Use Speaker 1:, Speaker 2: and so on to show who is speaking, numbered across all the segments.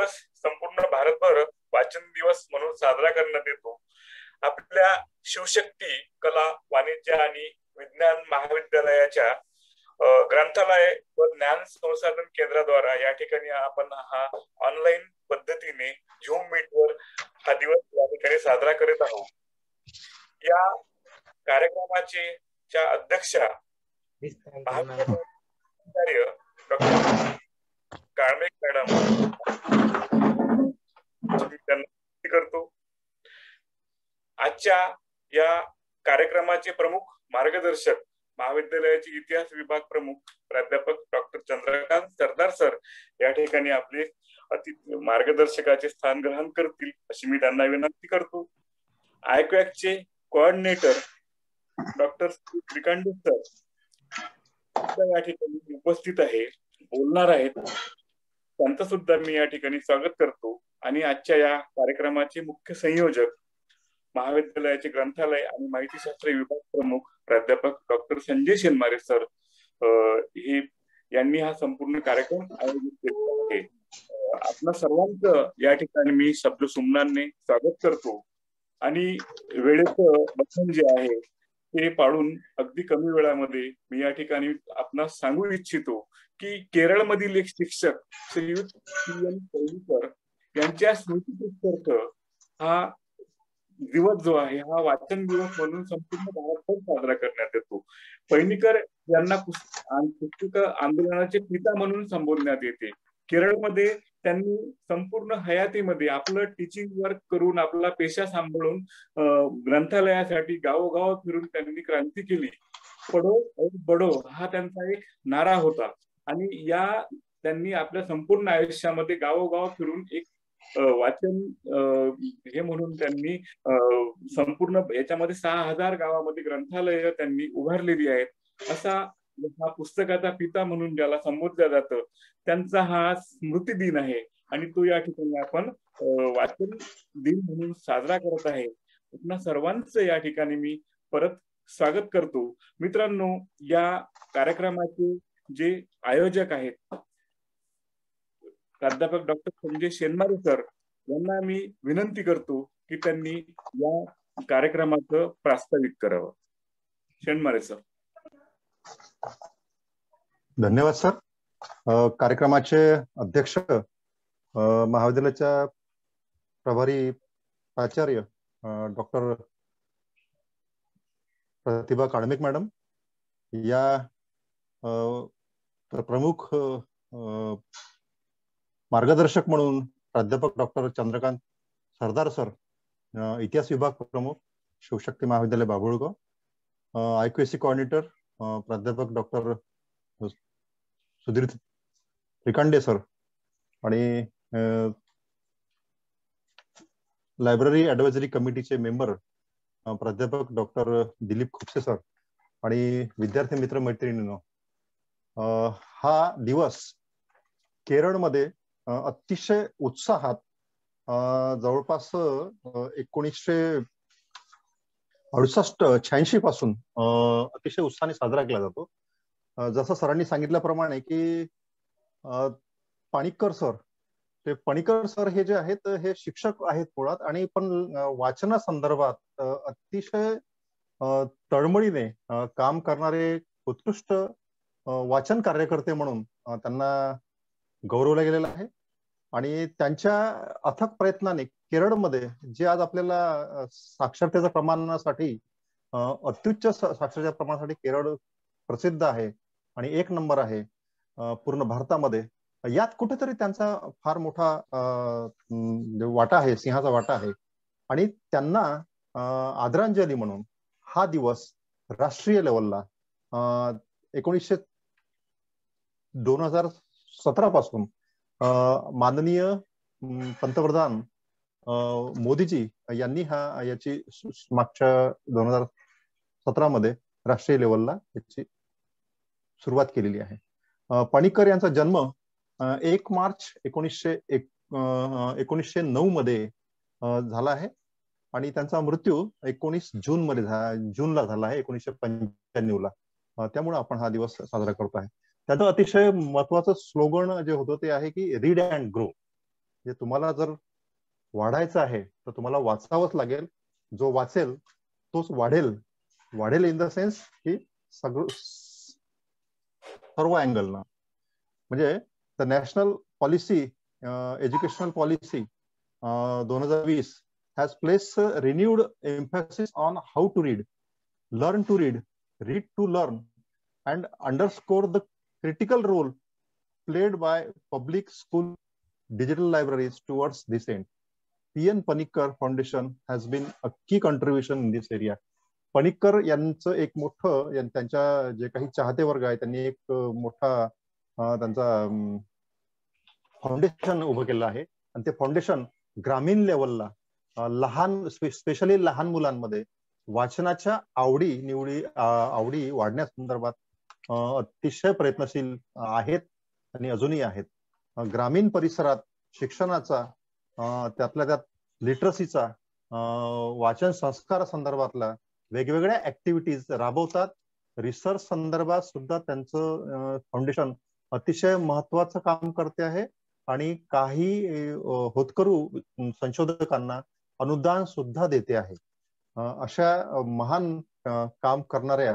Speaker 1: दिवस संपूर्ण भारतभर वाचन दिवस म्हणून साजरा करण्यात येतो. आपल्या शिवशक्ती कला वाणिज्य आणि विज्ञान महाविद्यालयाच्या ग्रंथालय व ज्ञान संसाधन केंद्राद्वारा या ठिकाणी आपण हा ऑनलाईन पद्धतीने झूम मीटवर हा दिवस या ठिकाणी साजरा करीत आहोत. या कार्यक्रमाचे अध्यक्षा डॉक्टर काळमेक मॅडम करतो. आजच्या या कार्यक्रमाचे प्रमुख मार्गदर्शक महाविद्यालयाचे इतिहास विभाग प्रमुख प्राध्यापक डॉक्टर चंद्रकांत सरदार सर या ठिकाणी आपले मार्गदर्शकाचे स्थान ग्रहण करतील अशी मी त्यांना विनंती करतो. आयक्वॅकचे कोऑर्डिनेटर डॉक्टर श्रीकांत सर या ठिकाणी उपस्थित आहे, बोलणार आहेत. त्यांचं सुद्धा मी या ठिकाणी स्वागत करतो. आणि आजच्या या कार्यक्रमाचे मुख्य संयोजक महाविद्यालयाचे ग्रंथालय आणि माहितीशास्त्र विभाग प्रमुख प्राध्यापक डॉक्टर संजय शेनमारे सर हे यांनी हा संपूर्ण कार्यक्रम आयोजित केलेला आहे. आपल्या सर्वांचं या ठिकाणी मी शब्द सुमनाने स्वागत करतो. आणि वेळेचं बंधन जे आहे ते पाळून अगदी कमी वेळामध्ये मी या ठिकाणी आपणास सांगू इच्छितो की केरळमधील एक शिक्षक श्रीयुत CN पैलकर यांच्या स्मृतीप्रीत्यर्थ हा दिवस जो आहे हा वाचन दिवस म्हणून संपूर्ण भारतभर साजरा करण्यात येतो. पैलकर यांना पुस्तक आंदोलनाचे पिता म्हणून संबोधण्यात येते. केरळमध्ये त्यांनी संपूर्ण हयातीमध्ये आपलं टीचिंग वर्क करून आपला पेशा सांभाळून ग्रंथालयासाठी गावोगाव फिरून त्यांनी क्रांती केली. पढो और बढो हा त्यांचा एक नारा होता. आणि त्यांनी आपल्या संपूर्ण आयुष्यामध्ये गावोगाव फिरून एक वाचन हे म्हणून त्यांनी संपूर्ण याच्यामध्ये 6000 गावामध्ये ग्रंथालय त्यांनी उभारलेली आहेत. असा हा पुस्तकाचा पिता म्हणून ज्याला संबोधलं जातं त्यांचा हा स्मृती दिन आहे. आणि तो या ठिकाणी आपण वाचन दिन म्हणून साजरा करत आहे. आपल्या सर्वांचं या ठिकाणी मी परत स्वागत करतो. मित्रांनो, या कार्यक्रमाचे जे आयोजक आहेत प्राध्यापक डॉक्टर संजय शेनमारे सर यांना मी विनंती करतो की त्यांनी या कार्यक्रमाचं प्रास्ताविक करावं. शेनमारे सर.
Speaker 2: धन्यवाद सर. कार्यक्रमाचे अध्यक्ष महाविद्यालयाच्या प्रभारी प्राचार्य डॉक्टर प्रतिभा काळमेक मॅडम, या प्रमुख मार्गदर्शक म्हणून प्राध्यापक डॉक्टर चंद्रकांत सरदार सर, इतिहास विभाग प्रमुख शिवशक्ती महाविद्यालय बाभुळगाव, IQAC कोऑर्डिनेटर प्राध्यापक डॉक्टर सुधीर त्रिकांडे सर, आणि लायब्ररी ऍडवायझरी कमिटीचे मेंबर प्राध्यापक डॉक्टर दिलीप खुपसे सर, आणि विद्यार्थी मित्र मैत्रिणींनो, हा दिवस केरळमध्ये अतिशय उत्साहात जवळपास 1968-86 पासून अतिशय उत्साहाने साजरा केला जातो. जसं सरांनी सांगितल्याप्रमाणे की पणिक्कर सर हे जे आहेत हे शिक्षक आहेत मुळात, आणि पण वाचनासंदर्भात अतिशय तळमळीने काम करणारे उत्कृष्ट वाचन कार्यकर्ते म्हणून त्यांना गौरवलं गेलेलं आहे. आणि त्यांच्या अथक प्रयत्नाने केरळमध्ये जे आज आपल्याला साक्षरतेच्या प्रमाणासाठी अत्युच्च साक्षरतेच्या प्रमाणासाठी केरळ प्रसिद्ध आहे आणि 1 नंबर आहे पूर्ण भारतामध्ये, यात कुठेतरी त्यांचा फार मोठा वाटा आहे, सिंहाचा वाटा आहे. आणि त्यांना आदरांजली म्हणून हा दिवस राष्ट्रीय लेवलला 2017 पासून माननीय पंतप्रधान मोदीजी यांनी याची मागच्या 2017 मध्ये राष्ट्रीय लेवलला याची सुरुवात केलेली आहे. पणिक्कर यांचा जन्म 1 मार्च 1909 मध्ये झाला आहे आणि त्यांचा मृत्यू 19 जूनला झाला आहे 1995 ला. त्यामुळे आपण हा दिवस साजरा करतो आहे. त्याचं अतिशय महत्वाचं स्लोगन जे होतं ते आहे की रीड अँड ग्रो. तुम्हाला जर वाढायचं आहे तर तुम्हाला वाचावंच लागेल. जो वाचेल तोच वाढेल. वाढेल इन द सेन्स की सर्व अँगलना. म्हणजे the national policy, educational policy 2020 has placed renewed emphasis on how to read, learn to read to learn, and underscore the critical role played by public school digital libraries towards this end. P.N. Panikkar Foundation has been a key contribution in this area. Panikkar यांचं एक मोठं, त्यांच्या जे काही चाहते वर्ग आहे त्यांनी एक मोठा त्यांचा फाउंडेशन उभं केलं आहे. आणि ते फाउंडेशन ग्रामीण लेवलला लहान, स्पेशली लहान मुलांमध्ये वाचनाच्या आवडी वाढण्यासंदर्भात अतिशय प्रयत्नशील आहेत आणि अजूनही आहेत. ग्रामीण परिसरात शिक्षणाचा, त्यातल्या त्यात लिटरसीचा, वाचन संस्कार संदर्भातला वेगवेगळ्या ऍक्टिव्हिटीज राबवतात. रिसर्च संदर्भात सुद्धा त्यांचं फाउंडेशन अतिशय महत्वाचं काम करते आहे आणि काही होतकरू संशोधकांना अनुदान सुद्धा देते आहे. अशा महान काम करणाऱ्या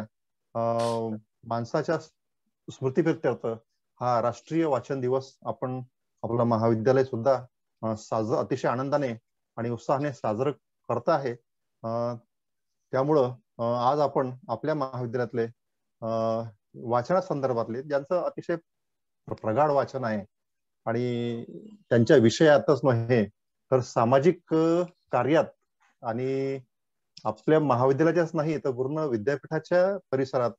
Speaker 2: माणसाच्या स्मृतीप्रित्यर्थ हा राष्ट्रीय वाचन दिवस आपण आपलं महाविद्यालय सुद्धा अतिशय आनंदाने आणि उत्साहाने साजरं करत आहे. त्यामुळं आज आपण आपल्या महाविद्यालयातले वाचनासंदर्भातले ज्यांचं अतिशय प्रगाढ वाचन आहे आणि त्यांच्या विषयातच नव्हे तर सामाजिक कार्यात आणि आपल्या महाविद्यालयाच्याच नाही तर पूर्ण विद्यापीठाच्या परिसरात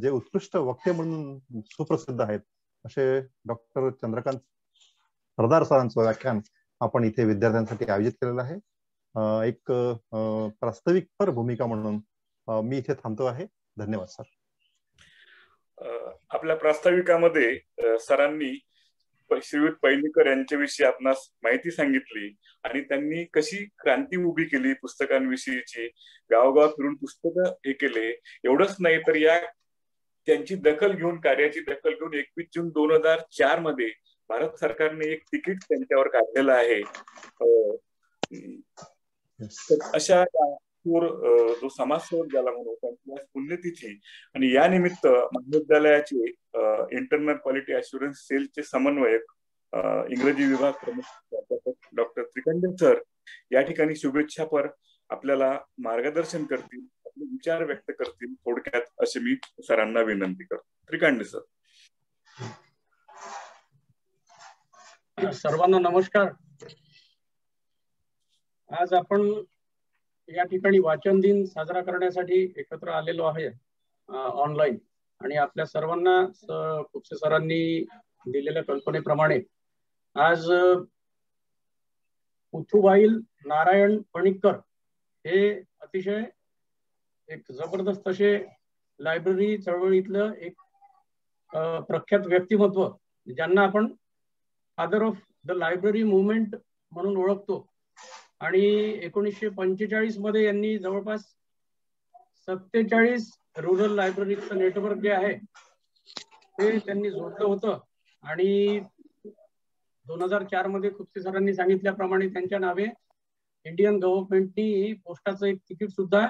Speaker 2: जे उत्कृष्ट वक्ते म्हणून सुप्रसिद्ध आहेत असे डॉक्टर चंद्रकांत सरदार सरांचं व्याख्यान आपण इथे विद्यार्थ्यांसाठी आयोजित केलेलं आहे. एक प्रास्ताविकपर भूमिका म्हणून मी इथे थांबतो आहे. धन्यवाद सर.
Speaker 1: आपल्या प्रास्ताविकामध्ये सरांनी श्रीयुत पैलुकर यांच्याविषयी आपणास माहिती सांगितली आणि त्यांनी कशी क्रांती उभी केली पुस्तकांविषयीची, गावगाव फिरून पुस्तकं हे केले. एवढंच नाही तर या त्यांची दखल घेऊन, कार्याची दखल घेऊन 21 जून 2004 मध्ये भारत सरकारने एक तिकीट त्यांच्यावर काढलेलं आहे. अशा जो समाजसेवक ज्याला म्हणू त्यांची पुण्यतिथी आणि या निमित्त महाविद्यालयाचे इंटरनल क्वालिटी अश्युरन्स सेलचे समन्वयक इंग्रजी विभाग प्रमुख प्राध्यापक डॉक्टर त्रिकंडे सर या ठिकाणी शुभेच्छापर आपल्याला मार्गदर्शन करतील, आपले विचार व्यक्त करतील थोडक्यात असे मी सरांना विनंती करतो. त्रिकंडे सर.
Speaker 3: सर्वांना नमस्कार. आज आपण या ठिकाणी वाचन दिन साजरा करण्यासाठी एकत्र आलेलो आहे ऑनलाईन. आणि आपल्या सर्वांना खुपसे सरांनी दिलेल्या कल्पनेप्रमाणे आज पुथुवाईल नारायण पणिक्कर हे अतिशय एक जबरदस्त असे लायब्ररी चळवळीतलं एक प्रख्यात व्यक्तिमत्व, ज्यांना आपण father of the library movement म्हणून ओळखतो. आणि 1945 मध्ये यांनी जवळपास 47 रुरल लायब्ररीचं नेटवर्क जे आहे ते त्यांनी जोडलं होतं. आणि 2004 मध्ये खुपसे सरांनी सांगितल्याप्रमाणे त्यांच्या नावे इंडियन गव्हर्नमेंटनी पोस्टाचं एक तिकीट सुद्धा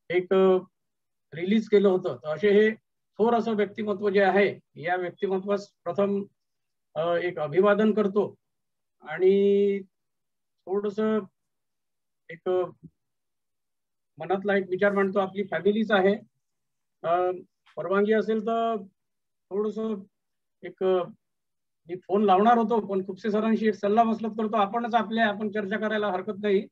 Speaker 3: एक रिलीज केलं होतं. तर असे हे थोर असं व्यक्तिमत्व जे आहे, या व्यक्तिमत्वास प्रथम एक अभिवादन करतो आणि थोडस एक मनातला एक विचार मांडतो. आपली फॅमिलीच आहे, परवानगी असेल तर थोडस एक मी फोन लावणार होतो पण खुपसे सरांशी एक सल्ला मसलत करतो, आपण चर्चा करायला हरकत नाही.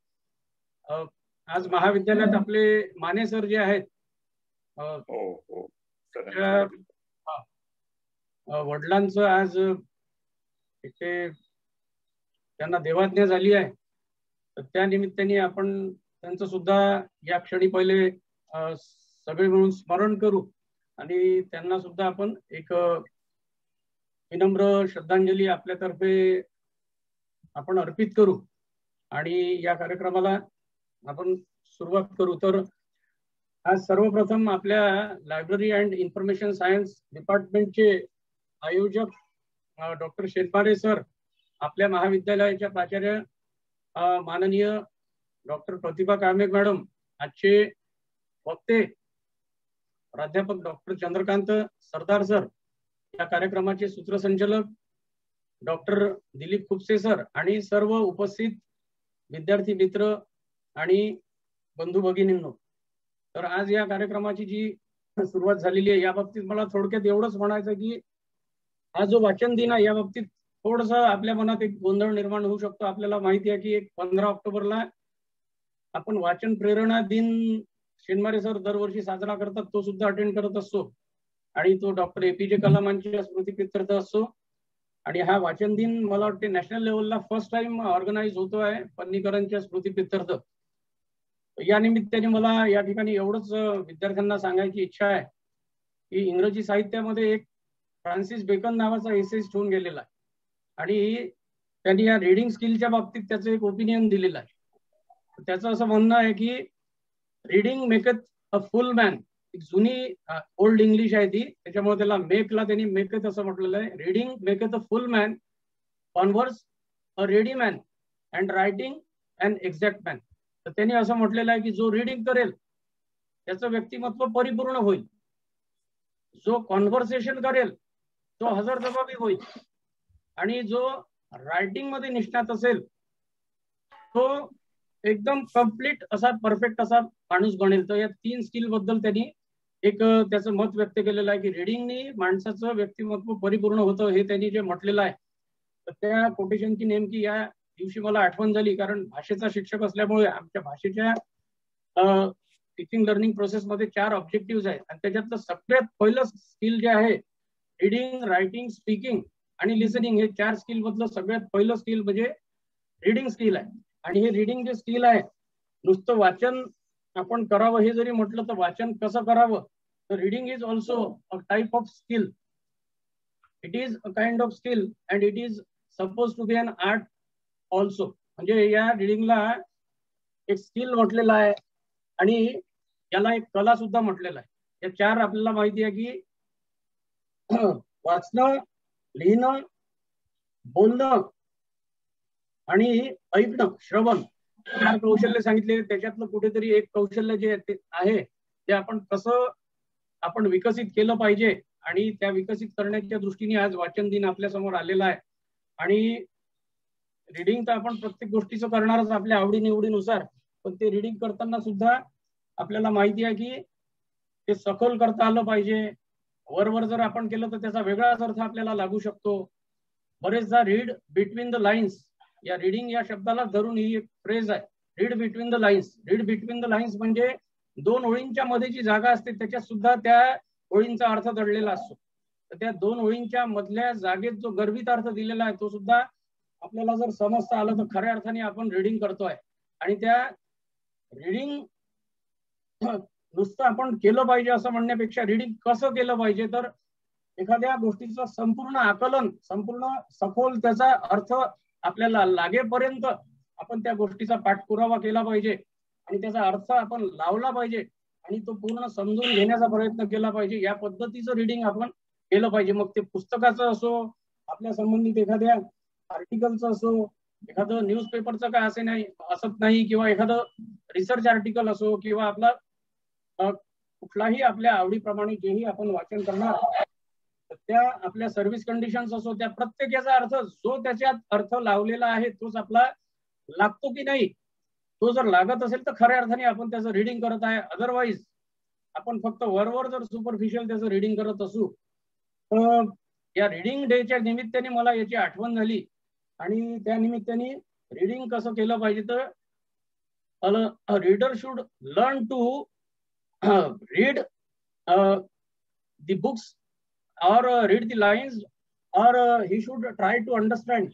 Speaker 3: आज महाविद्यालयात आपले माने सर जे आहेत वडिलांचं आज इथे त्यांना देवाज्ञा झाली आहे. तर त्या निमित्ताने आपण त्यांचं सुद्धा या क्षणी पहिले सगळे मिळून स्मरण करू आणि त्यांना सुद्धा आपण एक विनम्र श्रद्धांजली आपल्यातर्फे आपण अर्पित करू आणि या कार्यक्रमाला आपण सुरुवात करू. तर आज सर्वप्रथम आपल्या लायब्ररी अँड इन्फॉर्मेशन सायन्स डिपार्टमेंटचे आयोजक डॉक्टर शेतपारे सर आपल्या महाविद्यालयाच्या प्राचार्य माननीय डॉक्टर प्रतिभा कांबळे मॅडम, आजचे वक्ते प्राध्यापक डॉक्टर चंद्रकांत सरदार सर, या कार्यक्रमाचे सूत्रसंचालक डॉक्टर दिलीप खुपसे सर आणि सर्व उपस्थित विद्यार्थी मित्र आणि बंधू भगिनींनो, तर आज या कार्यक्रमाची जी सुरुवात झालेली आहे या बाबतीत मला थोडक्यात एवढंच म्हणायचं की हा जो वाचन दिन आहे या बाबतीत थोडस आपल्या मनात एक गोंधळ निर्माण होऊ शकतो. आपल्याला माहिती आहे की 15 ऑक्टोबरला आपण वाचन प्रेरणा दिन शेनमारे सर दरवर्षी साजरा करतात, तो सुद्धा अटेंड करत असतो आणि तो डॉक्टर APJ कलामांच्या स्मृतीप्रित्यर्थ असतो. आणि हा वाचन दिन मला वाटते नॅशनल लेवलला फर्स्ट टाइम ऑर्गनाइज होतो आहे पन्नीकरांच्या स्मृतीप्रित्यर्थ. या निमित्ताने मला या ठिकाणी एवढंच विद्यार्थ्यांना सांगायची इच्छा आहे की इंग्रजी साहित्यामध्ये एक फ्रान्सिस बेकन नावाचा एसेस ठेवून गेलेला आहे आणि त्यांनी या रीडिंग स्किलच्या बाबतीत त्याचं एक ओपिनियन दिलेलं आहे. त्याचं असं म्हणणं आहे की reading maketh a full man. एक जुनी ओल्ड इंग्लिश आहे ती, त्याच्यामुळे त्याला मेकला त्यांनी मेकथ असं म्हटलेलं आहे. Reading maketh a full man, converse a ready man and writing an exact man. तर त्यांनी असं म्हटलेलं आहे की जो रीडिंग करेल त्याचं व्यक्तिमत्व परिपूर्ण होईल, जो कॉन्व्हर्सेशन करेल तो हजरजबाबी होईल आणि जो रायटिंग मध्ये निष्णात असेल तो एकदम कम्प्लीट असा परफेक्ट असा माणूस बनेल. तर या 3 स्किल बद्दल त्यांनी एक त्याचं मत व्यक्त केलेलं आहे की रीडिंगनी माणसाचं व्यक्तिमत्व परिपूर्ण होतं, हे त्यांनी जे म्हटलेलं आहे. तर त्या कोटेशनची नेमकी या दिवशी मला आठवण झाली, कारण भाषेचा शिक्षक असल्यामुळे आमच्या भाषेच्या टीचिंग लर्निंग प्रोसेसमध्ये 4 ऑब्जेक्टिव्ह आहेत आणि त्याच्यातलं सगळ्यात पहिलं स्किल जे आहे रीडिंग, रायटिंग, स्पीकिंग आणि लिसनिंग, हे 4 स्किल मधलं सगळ्यात पहिलं स्किल म्हणजे रीडिंग स्किल आहे. आणि हे रीडिंग जे स्किल आहे, नुसतं वाचन आपण करावं हे जरी म्हटलं तर वाचन कसं करावं, तर reading is also a type of skill. It is a kind of skill and it is suppose to be an art also. म्हणजे या रीडिंगला एक स्किल म्हटलेलं आहे आणि याला एक कला सुद्धा म्हटलेला आहे. या 4 आपल्याला माहिती आहे की वाचणं, लिहिणं, बोलणं आणि ऐकणं, श्रवण, 4 कौशल्य सांगितले. त्याच्यातलं कुठेतरी एक कौशल्य जे आहे ते आपण विकसित केलं पाहिजे आणि त्या विकसित करण्याच्या दृष्टीने आज वाचन दिन आपल्या समोर आलेला आहे. आणि रीडिंग तर आपण प्रत्येक गोष्टीचं करणारच आपल्या आवडीनिवडीनुसार, पण ते रीडिंग करताना सुद्धा आपल्याला माहिती आहे की ते सखोल करता आलं पाहिजे. वर जर आपण केलं तर त्याचा वेगळाच अर्थ आपल्याला लागू शकतो. बरेचदा रीड बिटवीन द लाईन्स, या रीडिंग या शब्दाला धरून ही एक फ्रेज आहे, read between the lines. Read between the lines म्हणजे 2 ओळींच्या मध्ये जी जागा असते त्याच्यात सुद्धा त्या ओळींचा अर्थ दडलेला असतो. तर त्या 2 ओळींच्या मधल्या जागेत जो गर्भित अर्थ दिलेला आहे तो सुद्धा आपल्याला जर समजता आलं तर खऱ्या अर्थाने आपण रीडिंग करतोय. आणि त्या रीडिंग नुसतं आपण केलं पाहिजे असं म्हणण्यापेक्षा रीडिंग कसं केलं पाहिजे, तर एखाद्या गोष्टीचं संपूर्ण आकलन, संपूर्ण सखोल त्याचा अर्थ आपल्याला लागेपर्यंत आपण त्या गोष्टीचा पाठपुरावा केला पाहिजे आणि त्याचा अर्थ आपण लावला पाहिजे आणि तो पूर्ण समजून घेण्याचा प्रयत्न केला पाहिजे. या पद्धतीचं रीडिंग आपण केलं पाहिजे. मग ते पुस्तकाचं असो, आपल्या संबंधित एखाद्या आर्टिकलचं असो, एखादं न्यूजपेपरचं काय असे नाही असत नाही, किंवा एखादं रिसर्च आर्टिकल असो, किंवा आपला कुठलाही आपल्या आवडीप्रमाणे जेही आपण वाचन करणार त्या आपल्या सर्व्हिस कंडिशन्स असो, त्या प्रत्येकाचा अर्थ जो त्याच्यात अर्थ लावलेला आहे तोच आपला लागतो की नाही, तो जर लागत असेल तर खऱ्या अर्थाने आपण त्याचं रीडिंग करत आहे. अदरवाईज आपण फक्त वरवर जर सुपरफिशियल त्याचं रीडिंग करत असू तर या रीडिंग डेच्या निमित्ताने मला याची आठवण झाली. आणि त्या निमित्ताने रीडिंग कसं केलं पाहिजे, तर reader should learn to read the books or read the lines, or he should try to understand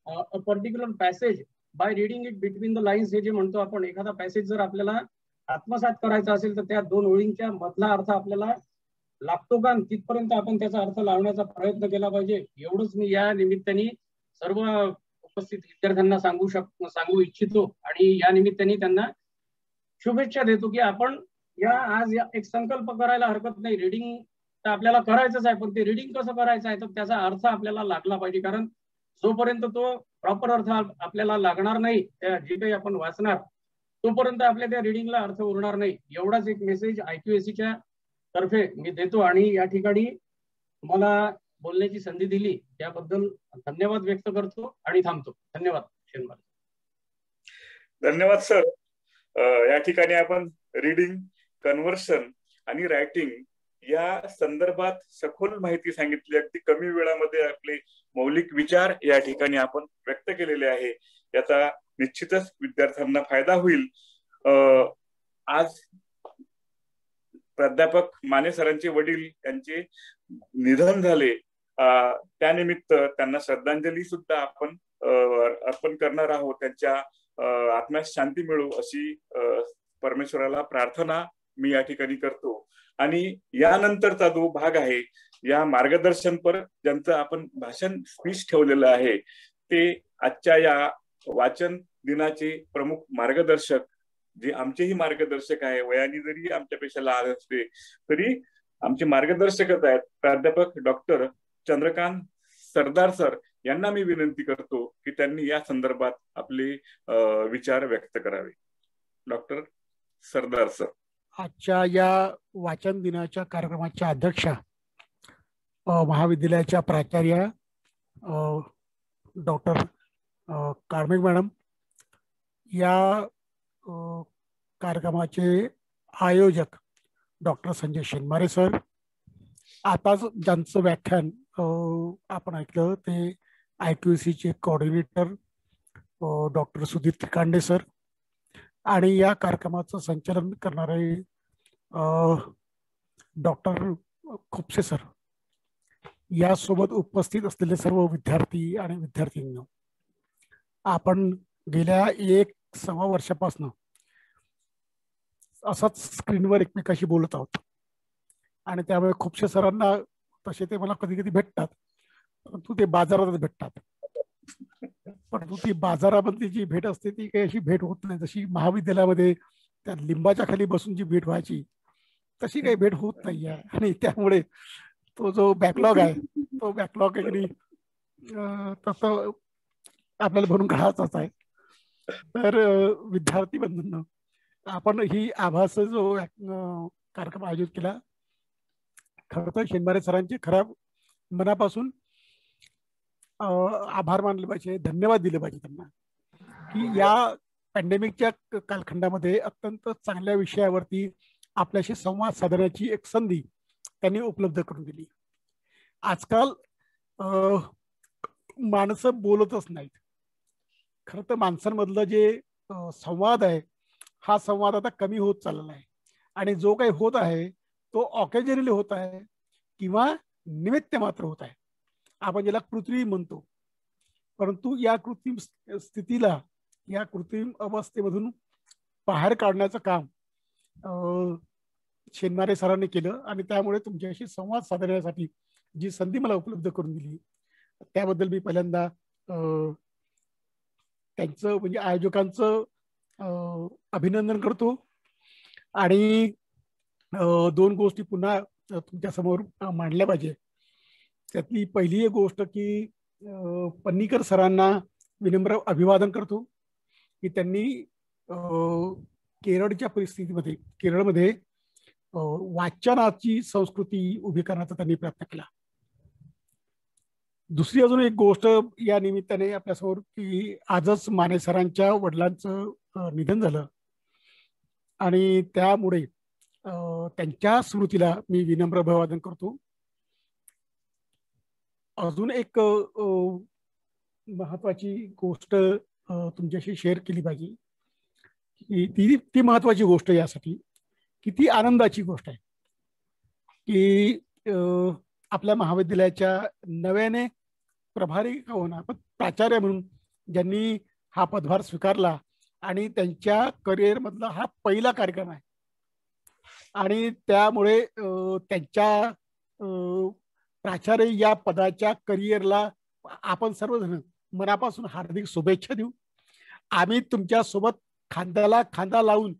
Speaker 3: a particular passage by reading it between the lines. हे जे म्हणतो आपण, एखादा पॅसेज जर आपल्याला आत्मसात करायचा असेल तर त्या 2 ओळींच्या मधला अर्थ आपल्याला लागतो का, तिथपर्यंत आपण त्याचा अर्थ लावण्याचा प्रयत्न केला पाहिजे. एवढंच मी या निमित्ताने सर्व उपस्थित विद्यार्थ्यांना सांगू इच्छितो आणि या निमित्ताने त्यांना शुभेच्छा देतो की आपण आज एक संकल्प करायला हरकत नाही. रीडिंग तर आपल्याला करायचंच आहे, पण ते रीडिंग कसं करायचं आहे तर त्याचा अर्थ आपल्याला लागला पाहिजे. कारण जोपर्यंत तो प्रॉपर अर्थ आपल्याला लागणार नाही, त्या जे काही आपण वाचणार तोपर्यंत आपल्या त्या रिडिंगला अर्थ उरणार नाही. एवढाच एक मेसेज IQACच्या तर्फे मी देतो. आणि या ठिकाणी मला बोलण्याची संधी दिली त्याबद्दल धन्यवाद व्यक्त करतो आणि थांबतो. धन्यवाद.
Speaker 1: धन्यवाद सर. या ठिकाणी आपण रीडिंग, कन्व्हर्शन आणि रायटिंग या संदर्भात सखोल माहिती सांगितली. अगदी कमी वेळामध्ये आपले मौलिक विचार या ठिकाणी आपण व्यक्त केलेले आहे. याचा निश्चितच विद्यार्थ्यांना फायदा होईल. आज प्राध्यापक माने सरांचे वडील यांचे निधन झाले. त्यानिमित्त त्यांना श्रद्धांजली सुद्धा आपण अर्पण करणार आहोत. त्यांच्या आत्म्यास शांती मिळो अशी परमेश्वराला प्रार्थना मी या ठिकाणी करतो. आणि यानंतरचा जो भाग आहे, या मार्गदर्शनपर ज्यांचं आपण भाषण स्पीच ठेवलेलं आहे, ते आजच्या या वाचन दिनाचे प्रमुख मार्गदर्शक, जे आमचेही मार्गदर्शक आहे, वयाने जरी आमच्यापेक्षा लहान असते तरी आमचे मार्गदर्शकच आहेत, प्राध्यापक डॉक्टर चंद्रकांत सरदार सर यांना मी विनंती करतो की त्यांनी या संदर्भात आपले विचार व्यक्त करावे. डॉक्टर सरदार सर.
Speaker 4: आजच्या या वाचन दिनाच्या कार्यक्रमाच्या अध्यक्षा महाविद्यालयाच्या प्राचार्या डॉक्टर कार्मिक मॅडम, या कार्यक्रमाचे आयोजक डॉक्टर संजय शेनमारे सर, आताच ज्यांचं व्याख्यान आपण ऐकलं ते IQACचे coordinator doctor Sudhir Trikande sir, आणि या कार्यक्रमाचं संचालन करणारे डॉक्टर खुपसे सर, यासोबत उपस्थित असलेले सर्व विद्यार्थी आणि विद्यार्थिनींनो, आपण गेल्या 1.25 वर्षापासून असंच स्क्रीनवर एकमेकाशी बोलत आहोत. आणि त्यामुळे खुपसे सरांना तसे ते मला कधी कधी भेटतात, परंतु ते बाजारात भेटतात. परंतु ती बाजारामध्ये जी भेट असते ती काही अशी भेट होत नाही. जशी महाविद्यालयामध्ये त्या लिंबाच्या खाली बसून जी भेट व्हायची तशी काही भेट होत नाही आहे. आणि त्यामुळे तो जो बॅकलॉग आहे तो बॅकलॉग तसं आपल्याला भरून काढायचाच आहे. तर विद्यार्थी बंधूंनो, आपण ही आभास जो कार्यक्रम आयोजित केला, खरं तर शेनमारे सरांचे खऱ्या मनापासून आभार मानले पाहिजे, धन्यवाद दिले पाहिजे त्यांना, की या पॅन्डेमिकच्या कालखंडामध्ये अत्यंत चांगल्या विषयावरती आपल्याशी संवाद साधण्याची एक संधी त्यांनी उपलब्ध करून दिली. आजकाल माणसं बोलतच नाहीत. खरं तर माणसांमधलं जे संवाद आहे हा संवाद आता कमी होत चाललेला आहे. आणि जो काही होत आहे तो ऑकेजनली होत आहे किंवा निमित्त मात्र होत आहे. आपण ज्याला कृत्रिम म्हणतो. परंतु या कृत्रिम स्थितीला, या कृत्रिम अवस्थेमधून बाहेर काढण्याचं काम शेनमारे सरांनी केलं. आणि त्यामुळे तुमच्याशी संवाद साधण्यासाठी जी संधी मला उपलब्ध करून दिली त्याबद्दल मी पहिल्यांदा त्यांचं म्हणजे आयोजकांचं अभिनंदन करतो. आणि 2 गोष्टी पुन्हा तुमच्या समोर मांडल्या पाहिजे. त्यातली पहिली एक गोष्ट की पन्नीकर सरांना विनम्र अभिवादन करतो की त्यांनी केरळच्या परिस्थितीमध्ये, केरळमध्ये वाचनाची संस्कृती उभी करण्याचा त्यांनी प्रयत्न केला. दुसरी अजून एक गोष्ट या निमित्ताने आपल्यासमोर की आजच माने सरांच्या वडिलांचं निधन झालं आणि त्यामुळे त्यांच्या स्मृतीला मी विनम्र अभिवादन करतो. अजून एक महत्वाची गोष्ट तुमच्याशी शेअर केली पाहिजे की ती महत्वाची गोष्ट यासाठी की ती आनंदाची गोष्ट आहे की आपल्या महाविद्यालयाच्या नव्याने प्रभारी का होणार पण प्राचार्य म्हणून ज्यांनी हा पदभार स्वीकारला आणि त्यांच्या करिअर मधला हा पहिला कार्यक्रम आहे. आणि त्यामुळे त्यांच्या प्राचार्य या पदाच्या करिअरला आपण सर्वजण मनापासून हार्दिक शुभेच्छा देऊ. आम्ही तुमच्या सोबत खांद्याला खांदा लावून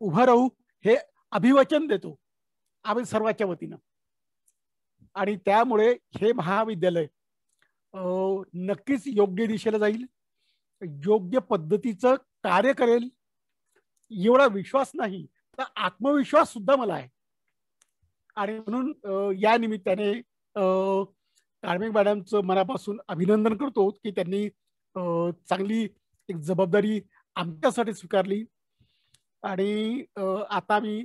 Speaker 4: उभं राहू हे अभिवचन देतो आम्ही सर्वांच्या वतीनं. आणि त्यामुळे हे महाविद्यालय नक्कीच योग्य दिशेला जाईल, योग्य पद्धतीचं कार्य करेल एवढा विश्वास नाही तर आत्मविश्वास सुद्धा मला आहे. आणि म्हणून या निमित्ताने कार्मिक मॅडमचं मनापासून अभिनंदन करतो की त्यांनी चांगली एक जबाबदारी आमच्यासाठी स्वीकारली. आणि आता मी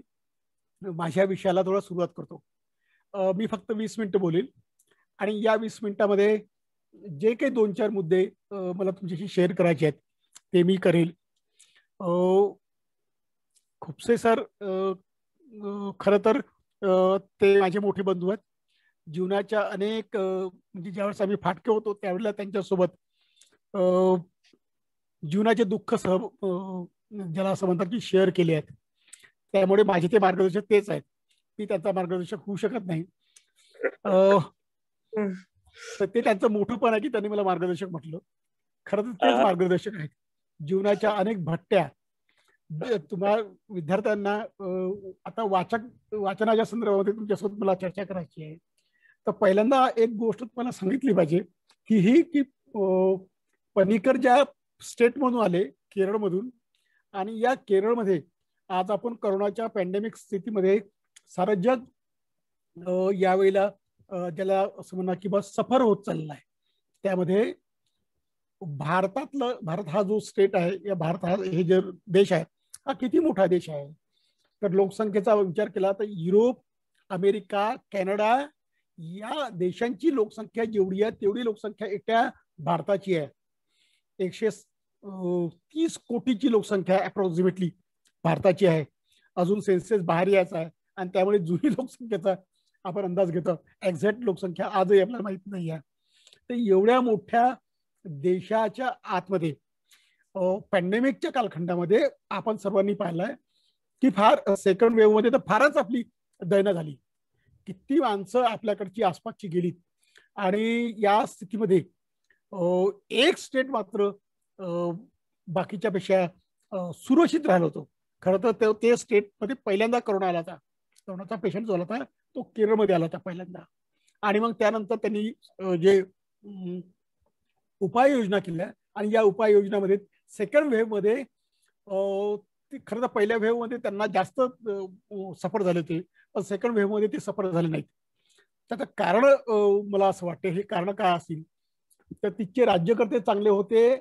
Speaker 4: माझ्या विषयाला थोडा सुरुवात करतो. मी फक्त 20 मिनिटं बोलेल आणि या 20 मिनिटामध्ये जे काही 2-4 मुद्दे मला तुमच्याशी शेअर करायचे आहेत ते मी करेल. खुपसे सर खरं तर ते माझे मोठे बंधू आहेत. जीवनाच्या अनेक म्हणजे ज्यावेळेस आम्ही फाटके होतो त्यावेळेला त्यांच्यासोबत जीवनाचे दुःख ज्याला असं म्हणतात की शेअर केले आहेत. त्यामुळे माझे ते मार्गदर्शक तेच आहेत. मी त्यांचा मार्गदर्शक होऊ शकत नाही. तर ते त्यांचं मोठं पण आहे की त्यांनी मला मार्गदर्शक म्हटलं. खरं तर तेच मार्गदर्शक आहेत. जीवनाच्या अनेक भट्ट्या तुम्हाला विद्यार्थ्यांना आता वाचनाच्या संदर्भामध्ये तुमच्यासोबत मला चर्चा करायची आहे. तर पहिल्यांदा एक गोष्ट तुम्हाला सांगितली पाहिजे की ही की पणीकर ज्या स्टेटमधून आले, केरळमधून, आणि या केरळमध्ये आज आपण करोनाच्या पॅन्डेमिक स्थितीमध्ये सारं जग यावेळेला ज्याला असं म्हणा की बस सफर होत चालला आहे. त्यामध्ये भारत हा जो स्टेट आहे, या भारत हा हे जे देश आहे हा किती मोठा देश आहे. तर लोकसंख्येचा विचार केला तर युरोप, अमेरिका, कॅनडा या देशांची लोकसंख्या जेवढी आहे तेवढी लोकसंख्या एकट्या भारताची आहे. 130 कोटीची लोकसंख्या अप्रॉक्सिमेटली भारताची आहे. अजून सेन्सेस बाहेर यायचा आहे आणि त्यामुळे जुनी लोकसंख्येचा आपण अंदाज घेतो. एक्झॅक्ट लोकसंख्या आजही आपल्याला माहित नाही आहे. तर एवढ्या मोठ्या देशाच्या आतमध्ये पॅन्डेमिकच्या कालखंडामध्ये आपण सर्वांनी पाहिलंय की फार सेकंड वेव्ह मध्ये तर फारच आपली दैना झाली. किती माणसं आपल्याकडची आसपासची गेलीत. आणि या स्थितीमध्ये एक स्टेट मात्र बाकीच्या पेक्षा सुरक्षित राहिलं होतं. खरं तर ते स्टेटमध्ये पहिल्यांदा करोना आला होता. करोनाचा पेशंट जो आला होता तो केरळमध्ये आला होता पहिल्यांदा. आणि मग त्यानंतर त्यांनी जे उपाययोजना केल्या आणि या उपाययोजनामध्ये सेकंड वेव्ह मध्ये खरं तर पहिल्या वेव्ह मध्ये त्यांना जास्त सफर झाले होते, पण सेकंड वेव्ह मध्ये ते सफर झाले नाहीत. त्याचं कारण मला असं वाटतं, हे कारण काय असेल तर तिथचे राज्यकर्ते चांगले होते,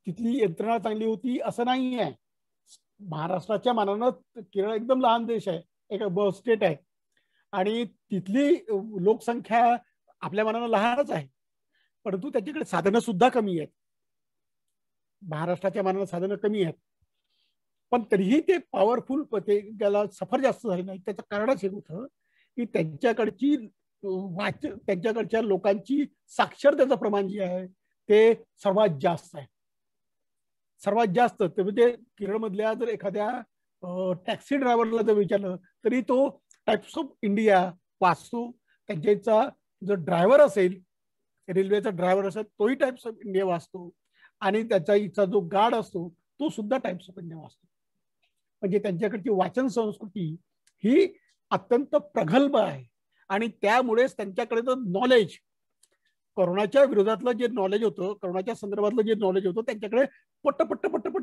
Speaker 4: तिथली यंत्रणा चांगली होती असं नाही आहे. महाराष्ट्राच्या मानानं केरळ एकदम लहान देश आहे, एक स्टेट आहे आणि तिथली लोकसंख्या आपल्या मानानं लहानच आहे, परंतु त्याच्याकडे साधनं सुद्धा कमी आहेत. महाराष्ट्राच्या मानानं साधनं कमी आहेत, पण तरीही ते पॉवरफुल, ते त्याला सफर जास्त झाले नाही. त्याचं कारणच हे होतं की त्यांच्याकडच्या लोकांची साक्षरतेचं प्रमाण जे आहे ते सर्वात जास्त आहे. सर्वात जास्त ते म्हणजे केरळमधल्या जर एखाद्या टॅक्सी ड्रायव्हरला जर विचारलं तरी तो टाइप्स ऑफ इंडिया वाचतो. त्यांच्या जर ड्रायव्हर असेल, रेल्वेचा ड्रायव्हर असेल, तोही टाइप्स ऑफ इंडिया वाचतो. आणि त्याचा इथचा जो गार्ड असतो तो सुद्धा टाइप्स ऑफ इंडिया वाचतो. म्हणजे त्यांच्याकडची वाचन संस्कृती ही अत्यंत प्रगल्भ आहे. आणि त्यामुळेच त्यांच्याकडे नॉलेज, कोरोनाच्या विरोधातलं जे नॉलेज होतं, कोरोनाच्या संदर्भातलं जे नॉलेज होतं त्यांच्याकडे पट्ट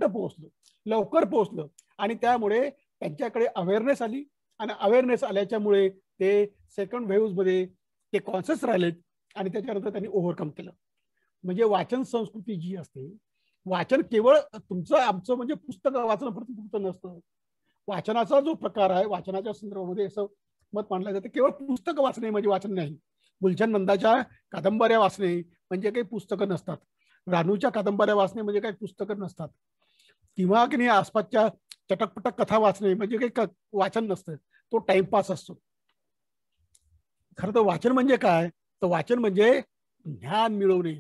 Speaker 4: पोहोचलं, लवकर पोहोचलं. आणि त्यामुळे त्यांच्याकडे अवेअरनेस आली आणि अवेअरनेस आल्याच्यामुळे ते सेकंड वेव्ह मध्ये ते कॉन्शियस राहिलेत आणि त्याच्यानंतर त्यांनी ओव्हरकम केलं. म्हणजे वाचन संस्कृती जी असते, वाचन केवळ तुमचं आमचं म्हणजे पुस्तकं वाचणं नसतं. वाचनाचा जो प्रकार आहे, वाचनाच्या संदर्भामध्ये असं मत मांडलं जातं केवळ पुस्तकं वाचणे म्हणजे वाचन नाही. गुलशन नंदाच्या कादंबऱ्या वाचणे म्हणजे काही पुस्तकं नसतात. रानूच्या कादंबऱ्या वाचणे म्हणजे काही पुस्तकं नसतात. किंवा की नाही आसपासच्या चटकपटक कथा वाचणे म्हणजे काही वाचन नसतं, तो टाइमपास असतो. खरं तर वाचन म्हणजे काय, तर वाचन म्हणजे ज्ञान मिळवणे.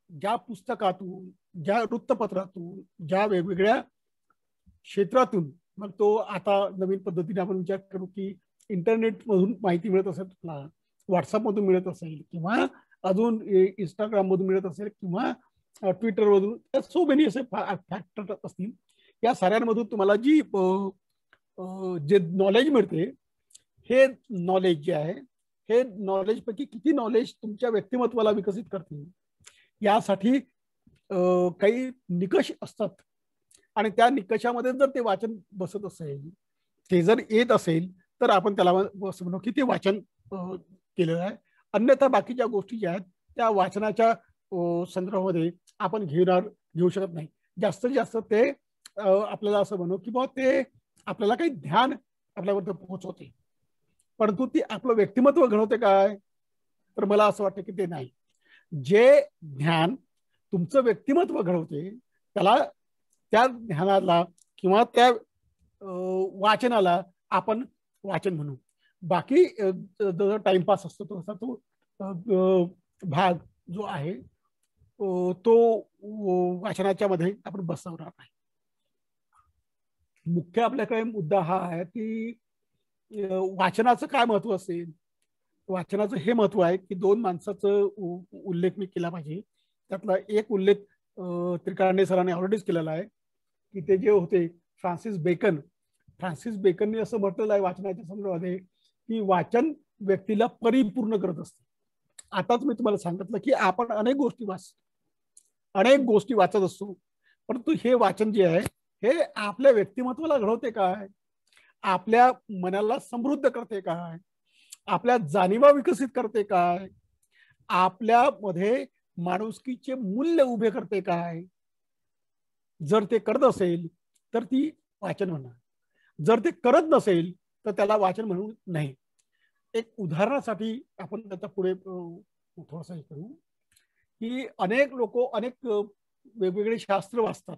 Speaker 4: ज्या पुस्तकातून, ज्या वृत्तपत्रातून, ज्या वेगवेगळ्या क्षेत्रातून, मग तो आता नवीन पद्धतीने आपण विचार करू की इंटरनेट मधून माहिती मिळत असेल, तुला व्हॉट्सअप मधून मिळत असेल, किंवा अजून इंस्टाग्राम मधून मिळत असेल, किंवा ट्विटर मधून, सो मेनी असे फॅक्टर असतील. या साऱ्यांमधून तुम्हाला जे नॉलेज मिळते, हे नॉलेज जे आहे हे नॉलेज पैकी किती नॉलेज तुमच्या व्यक्तिमत्वाला विकसित करतील यासाठी काही निकष असतात. आणि त्या निकषामध्ये जर ते वाचन बसत असेल, ते जर येत असेल, तर आपण त्याला असं म्हणू की ते वाचन केलेलं आहे. अन्यथा बाकीच्या गोष्टी ज्या आहेत त्या वाचनाच्या संदर्भामध्ये आपण घेऊ शकत नाही. जास्तीत जास्त ते आपल्याला असं म्हणू की बाबा ते आपल्याला काही ध्यान आपल्यावर पोहोचवते, परंतु ती आपलं व्यक्तिमत्व घडवते काय, तर मला असं वाटतं की ते नाही. जे ज्ञान तुमचं व्यक्तिमत्व घडवते त्याला, त्या ज्ञानाला किंवा त्या वाचनाला आपण वाचन म्हणू. बाकी जो टाइमपास असतो तो असा तो भाग जो आहे तो वाचनाच्या मध्ये आपण बसवणार नाही. मुख्य आपल्याकडे मुद्दा हा आहे की वाचनाचं काय महत्व असेल. वाचनाचं हे महत्व आहे की दोन माणसाचं उल्लेख मी केला पाहिजे. त्यातला एक उल्लेख त्रिकांडे सरांनी ऑलरेडीच केलेला आहे की ते जे होते फ्रान्सिस बेकनने असं म्हटलेलं आहे वाचनाच्या संदर्भामध्ये की वाचन व्यक्तीला परिपूर्ण करत असते. आताच मी तुम्हाला सांगितलं की आपण अनेक गोष्टी वाचत असतो, परंतु हे वाचन जे आहे हे आपल्या व्यक्तिमत्वाला घडवते काय, आपल्या मनाला समृद्ध करते काय, आपल्या जाणीवा विकसित करते काय, आपल्यामध्ये माणुसकीचे मूल्य उभे करते काय. जर ते करत असेल तर ती वाचन म्हणणार, जर ते करत नसेल तर त्याला वाचन म्हणू नाही. एक उदाहरणासाठी आपण त्याचा पुढे थोडंसं हे करू की अनेक लोक अनेक वेगवेगळे शास्त्र वाचतात.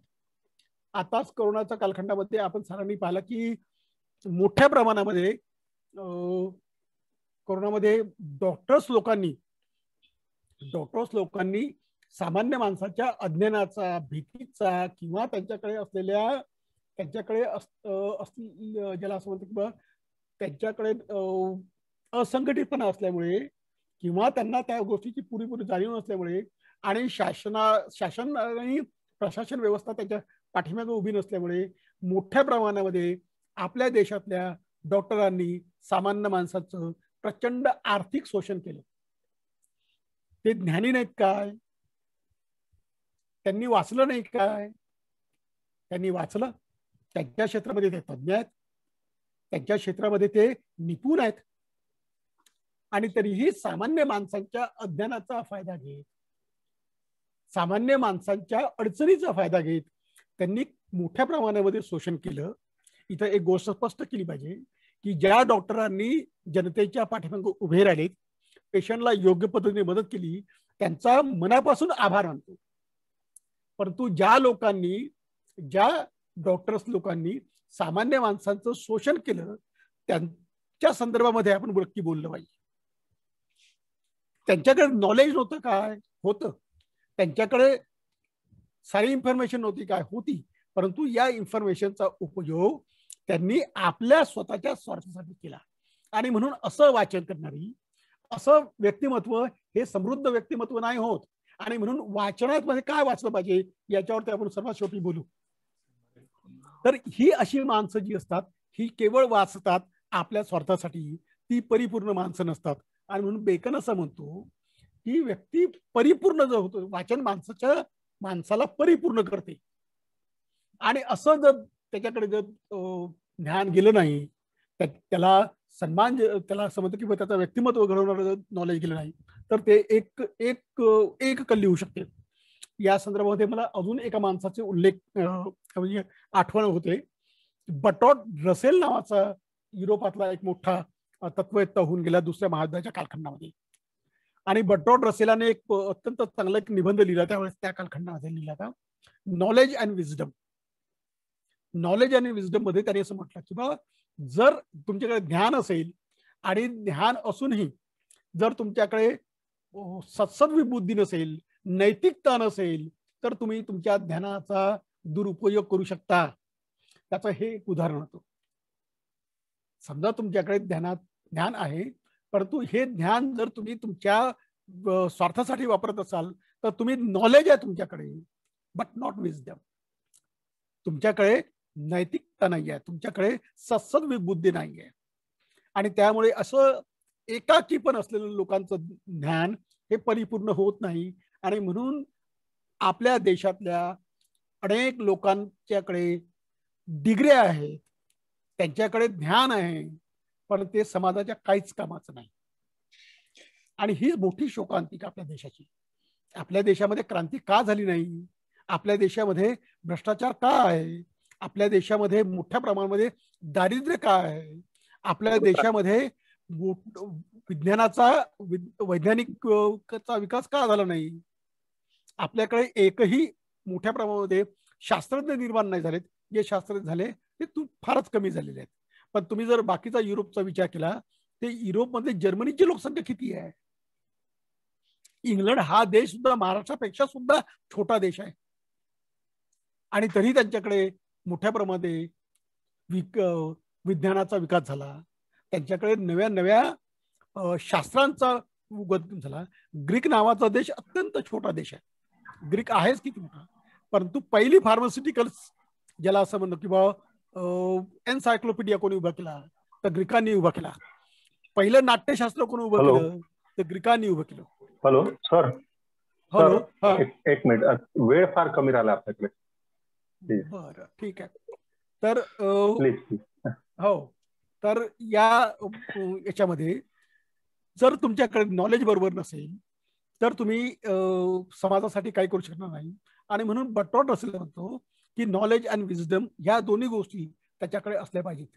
Speaker 4: आताच कोरोनाच्या कालखंडामध्ये आपण सरांनी पाहिलं की मोठ्या प्रमाणामध्ये कोरोनामध्ये डॉक्टर्स लोकांनी सामान्य माणसाच्या अज्ञानाचा, भीतीचा किंवा त्यांच्याकडे ज्याला असं म्हणतो किंवा त्यांच्याकडे असंघटितपणा असल्यामुळे किंवा त्यांना त्या गोष्टीची पुरेपूर जाणीव नसल्यामुळे आणि शासन आणि प्रशासन व्यवस्था त्याच्या पाठीमागे उभी नसल्यामुळे मोठ्या प्रमाणामध्ये आपल्या देशातल्या डॉक्टरांनी सामान्य माणसाचं प्रचंड आर्थिक शोषण केलं. ते ज्ञानी नाहीत काय, त्यांनी वाचलं नाही काय, त्यांनी वाचलं. त्यांच्या क्षेत्रामध्ये ते तज्ञ आहेत, त्यांच्या क्षेत्रामध्ये ते निपुण आहेत, आणि तरीही सामान्य माणसांच्या अज्ञानाचा फायदा घेत, सामान्य माणसांच्या अडचणीचा फायदा घेत त्यांनी मोठ्या प्रमाणामध्ये शोषण केलं. इथं एक गोष्ट स्पष्ट केली पाहिजे की ज्या डॉक्टरांनी जनतेच्या पाठीमागे उभे राहिलेत, पेशंटला योग्य पद्धतीने मदत केली, त्यांचा मनापासून आभार मानतो. परंतु ज्या डॉक्टर्स लोकांनी सामान्य माणसांचं शोषण केलं त्यांच्या संदर्भामध्ये आपण नक्की बोललं पाहिजे. त्यांच्याकडे नॉलेज नव्हतं काय, होतं. त्यांच्याकडे सारी इन्फॉर्मेशन नव्हती काय, होती. परंतु या इन्फॉर्मेशनचा उपयोग त्यांनी आपल्या स्वतःच्या स्वार्थासाठी केला. आणि म्हणून असं वाचन करणारी, असं व्यक्तिमत्व हे समृद्ध व्यक्तिमत्व नाही होत. आणि म्हणून वाचनात मध्ये काय वाचलं पाहिजे याच्यावरती आपण सर्वात शेवटी बोलू. तर ही अशी माणसं जी असतात ही केवळ वाचतात आपल्या स्वार्थासाठी, ती परिपूर्ण माणसं नसतात. आणि म्हणून बेकन असं म्हणतो की व्यक्ती परिपूर्ण जो होतो, वाचन माणसाला परिपूर्ण करते. आणि असं जर त्याच्याकडे जर ज्ञान गेलं नाही, त्याला सन्मान, त्याला असं म्हणतो की त्याचं व्यक्तिमत्व घडवणारं नॉलेज गेलं नाही, तर ते एक कल्ली होऊ शकते. या संदर्भामध्ये मला अजून एका माणसाचे उल्लेख म्हणजे आठवण होते. बर्टोल्ड रसेल नावाचा युरोपातला एक मोठा तत्ववेत्ता होऊन गेला दुसऱ्या महायुद्धाच्या कालखंडामध्ये. आणि बर्टोल्ड रसेलाने एक अत्यंत चांगला एक निबंध लिहिला त्यावेळेस, त्या कालखंडामध्ये लिहिला होता, नॉलेज अँड विजडम. नॉलेज आणि विजडम मध्ये त्याने असं म्हटलं की बाबा, जर तुमच्याकडे ज्ञान असेल आणि ज्ञान असूनही जर तुमच्याकडे सत्सद्विबुद्धी नसेल, नैतिकता नसेल, तर तुम्ही तुमच्या ज्ञानाचा दुरुपयोग करू शकता. त्याचं हे एक उदाहरण होतं. समजा तुमच्याकडे ज्ञान आहे, परंतु हे ज्ञान जर तुम्ही तुमच्या स्वार्थासाठी वापरत असाल तर तुम्ही नॉलेज आहे तुमच्याकडे, बट नॉट विजडम. तुमच्याकडे नैतिकता नाही आहे, तुमच्याकडे सत्सद्विबुद्धी नाही आहे. आणि त्यामुळे असं एकाकी पण असलेलं लोकांचं ज्ञान हे परिपूर्ण होत नाही. आणि म्हणून आपल्या देशातल्या अनेक लोकांच्याकडे डिग्र्या आहेत, त्यांच्याकडे ज्ञान आहे, पण ते समाजाच्या काहीच कामाचं नाही. आणि ही मोठी शोकांतिका आपल्या देशाची. आपल्या देशामध्ये क्रांती का झाली नाही? आपल्या देशामध्ये भ्रष्टाचार का आहे? आपल्या देशामध्ये मोठ्या प्रमाणामध्ये दारिद्र्य का आहे? आपल्या देशामध्ये विज्ञानाचा वैज्ञानिकचा विकास का झाला नाही? आपल्याकडे एकही मोठ्या प्रमाणामध्ये शास्त्रज्ञ निर्माण नाही झालेत. जे शास्त्रज्ञ झाले ते फारच कमी झालेले आहेत. पण तुम्ही जर बाकीचा युरोपचा विचार केला, ते युरोपमध्ये जर्मनीची लोकसंख्या किती आहे? इंग्लंड हा देश सुद्धा महाराष्ट्रापेक्षा सुद्धा छोटा देश आहे, आणि तरी त्यांच्याकडे मोठ्या प्रमाणात विज्ञानाचा विकास झाला. त्यांच्याकडे नव्या नव्या शास्त्रांचा उगम झाला. ग्रीक नावाचा देश अत्यंत छोटा देश आहे. ग्रीक आहेच किती मोठा, परंतु पहिली फार्मास्युटिकल्स ज्याला असं म्हणतो किंवा एन्सायक्लोपीडिया कोणी उभा केला तर ग्रीकांनी उभा केला. पहिलं नाट्यशास्त्र कोणी उभं केलं तर ग्रीकांनी उभं केलं.
Speaker 2: Hello sir.
Speaker 4: हॅलो.
Speaker 2: एक मिनिट, वेळ फार कमी राहिला आपल्याकडे.
Speaker 4: बरं, ठीक आहे. तर
Speaker 2: प्लीज.
Speaker 4: हो, तर याच्यामध्ये जर तुमच्याकडे नॉलेज बरोबर नसेल तर तुम्ही समाजासाठी काही करू शकणार नाही. आणि म्हणून बर्टोल्ड रसेल म्हणतो की नॉलेज अँड विजडम ह्या दोन्ही गोष्टी त्याच्याकडे असल्या पाहिजेत.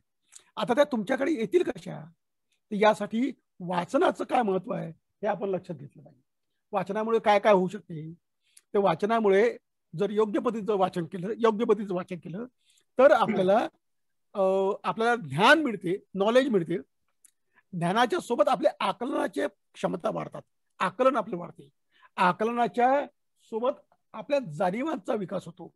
Speaker 4: आता त्या तुमच्याकडे येतील कशा? तर यासाठी वाचनाचं काय महत्व आहे हे आपण लक्षात घेतलं पाहिजे. वाचनामुळे काय काय होऊ शकते? तर वाचनामुळे जर योग्य पद्धतीचं वाचन केलं तर आपल्याला ज्ञान मिळते, नॉलेज मिळते. ज्ञानाच्या सोबत आपल्या आकलनाची क्षमता वाढतात, आकलन आपलं वाढते. आकलनाच्या सोबत आपल्या जाणीवांचा विकास होतो.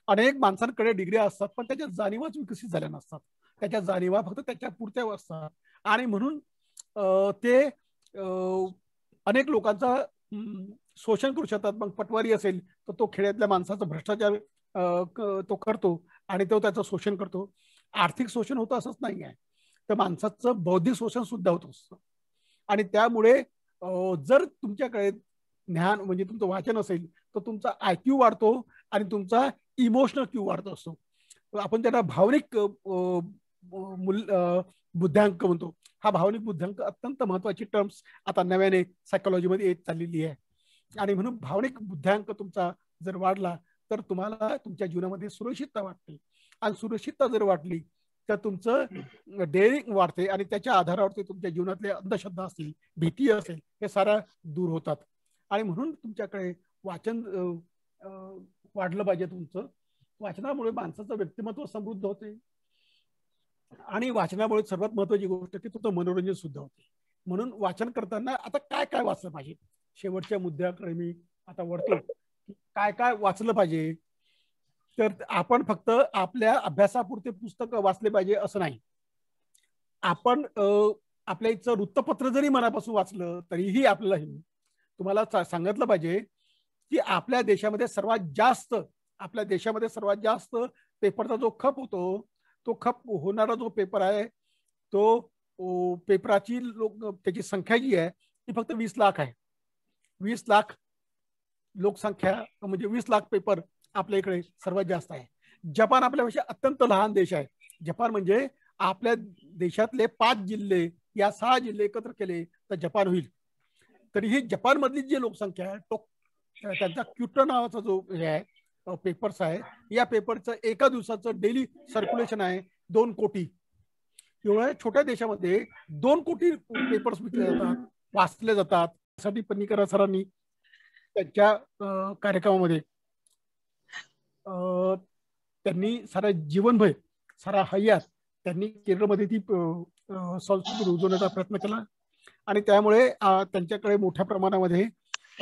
Speaker 4: अनेक माणसांकडे डिग्र्या असतात पण त्याच्या जाणीवाच विकसित झाल्या नसतात. त्याच्या जाणीवा फक्त त्याच्या पुरत्या असतात. आणि म्हणून ते अनेक लोकांचा शोषण करू शकतात. मग पटवारी असेल तर तो खेड्यातल्या माणसाचा भ्रष्टाचार तो करतो आणि तो त्याचं शोषण करतो. आर्थिक शोषण होतं असंच नाही आहे, तर माणसाचं बौद्धिक शोषण सुद्धा होत असतं. आणि त्यामुळे जर तुमच्याकडे ज्ञान म्हणजे तुमचं वाचन असेल तर तुमचा IQ वाढतो आणि तुमचा इमोशनल क्यू वाढतो असतो. आपण त्याला भावनिक बुद्ध्यांक म्हणतो. हा भावनिक बुद्ध्यांक अत्यंत महत्वाची टर्म्स आता नव्याने सायकोलॉजीमध्ये येत चाललेली आहे. आणि म्हणून भावनिक बुद्ध्यांक तुमचा जर वाढला तर तुम्हाला तुमच्या जीवनामध्ये सुरक्षितता वाटते. आणि सुरक्षितता जर वाढली तर तुमचं डेअरिंग वाढते आणि त्याच्या आधारावर तुमच्या जीवनातले अंधश्रद्धा असतील, भीती असेल, हे सारा दूर होतात. आणि म्हणून तुमच्याकडे वाचन वाढलं पाहिजे. तुमचं वाचनामुळे माणसाचं व्यक्तिमत्व समृद्ध होते. आणि वाचनामुळे सर्वात महत्वाची गोष्ट की तुमचं मनोरंजन सुद्धा होते. म्हणून वाचन करताना आता काय काय वाचलं पाहिजे, शेवटच्या मुद्द्याकडे मी आता वळतो. काय काय वाचलं पाहिजे? तर आपण फक्त आपल्या अभ्यासापुरते पुस्तक वाचले पाहिजे असं नाही. आपण आपल्या इथचं वृत्तपत्र जरी मनापासून वाचलं तरीही आपल्याला तुम्हाला सांगितलं पाहिजे की आपल्या देशामध्ये सर्वात जास्त पेपरचा जो खप होतो, तो खप होणारा जो पेपर आहे तो पेपराची त्याची संख्या जी आहे ती फक्त 20 लाख आहे. 20 लाख लोकसंख्या म्हणजे 20 लाख पेपर आपल्या इकडे सर्वात जास्त आहे. जपान आपल्यापेक्षा अत्यंत लहान देश आहे. जपान म्हणजे आपल्या देशातले 5 जिल्हे या 6 जिल्हे एकत्र केले तर जपान होईल. तरीही जपान मधली जी लोकसंख्या आहे तो त्यांचा क्युटो नावाचा जो हे आहे पेपर्स आहे, या पेपरचं एका दिवसाचं डेली सर्क्युलेशन आहे 2 कोटी. एवढ्या छोट्या देशामध्ये 2 कोटी पेपर्स विकले जातात, वाचले जातात. त्यासाठी पन्नीकरा सरांनी त्यांच्या कार्यक्रमामध्ये त्यांनी सारा जीवनभर सारा हयात त्यांनी केरळमध्ये ती संस्कृती रुजवण्याचा प्रयत्न केला. आणि त्यामुळे त्यांच्याकडे मोठ्या प्रमाणामध्ये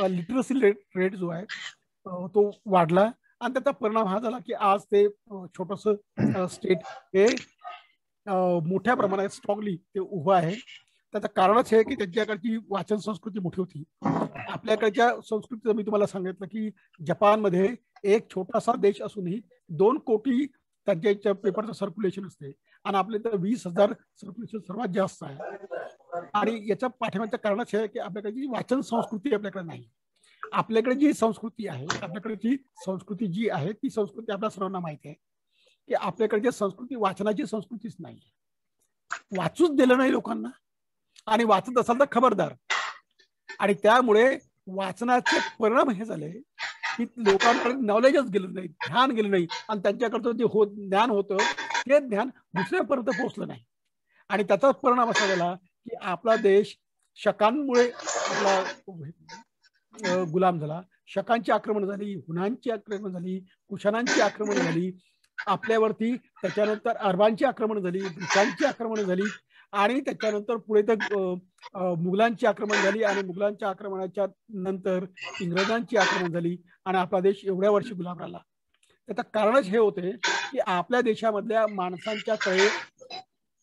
Speaker 4: लिटरसी रेट जो आहे तो वाढला. आणि त्याचा परिणाम हा झाला की आज ते छोटस स्टेट हे मोठ्या प्रमाणात स्ट्रॉंगली ते उभं आहे. त्याचं कारणच हे की त्यांच्याकडची वाचन संस्कृती मोठी होती. आपल्याकडच्या संस्कृतीचं मी तुम्हाला सांगितलं की जपानमध्ये एक छोटासा देश असूनही 2 कोटी त्यांच्या पेपरचं सर्क्युलेशन असते आणि आपल्या तर 20,000 सर्क्युलेशन सर्वात जास्त आहे. आणि याच्या पाठिंबाचं कारणच हे की आपल्याकडे जी वाचन संस्कृती आपल्याकडे नाही. आपल्याकडे जी संस्कृती आहे, आपल्याकडे जी संस्कृती जी आहे ती संस्कृती आपल्या सर्वांना माहिती आहे की आपल्याकडे जी संस्कृती वाचनाची संस्कृतीच नाही. वाचूच दिलं नाही लोकांना, आणि वाचत असाल तर खबरदार. आणि त्यामुळे वाचनाचे परिणाम हे झाले की लोकांकडे नॉलेजच गेलं नाही, ध्यान गेलं नाही, आणि त्यांच्याकडचं जे ज्ञान होतं ते ज्ञान दुसऱ्यापर्यंत पोहोचलं नाही. आणि त्याचाच परिणाम असा झाला की आपला देश शकांमुळे आपला गुलाम झाला. शकांची आक्रमण झाली, हुनांची आक्रमण झाली, कुशाणांची आक्रमण झाली आपल्यावरती, त्याच्यानंतर अरबांची आक्रमण झाली, ग्रीकांची आक्रमण झाली, आणि त्याच्यानंतर पुढे तर मुघलांची आक्रमण झाली, आणि मुघलांच्या आक्रमणाच्या नंतर इंग्रजांची आक्रमण झाली, आणि आपला देश एवढ्या वर्षी गुलाम राहिला. त्याचं कारणच हे होते की आपल्या देशामधल्या माणसांच्याकडे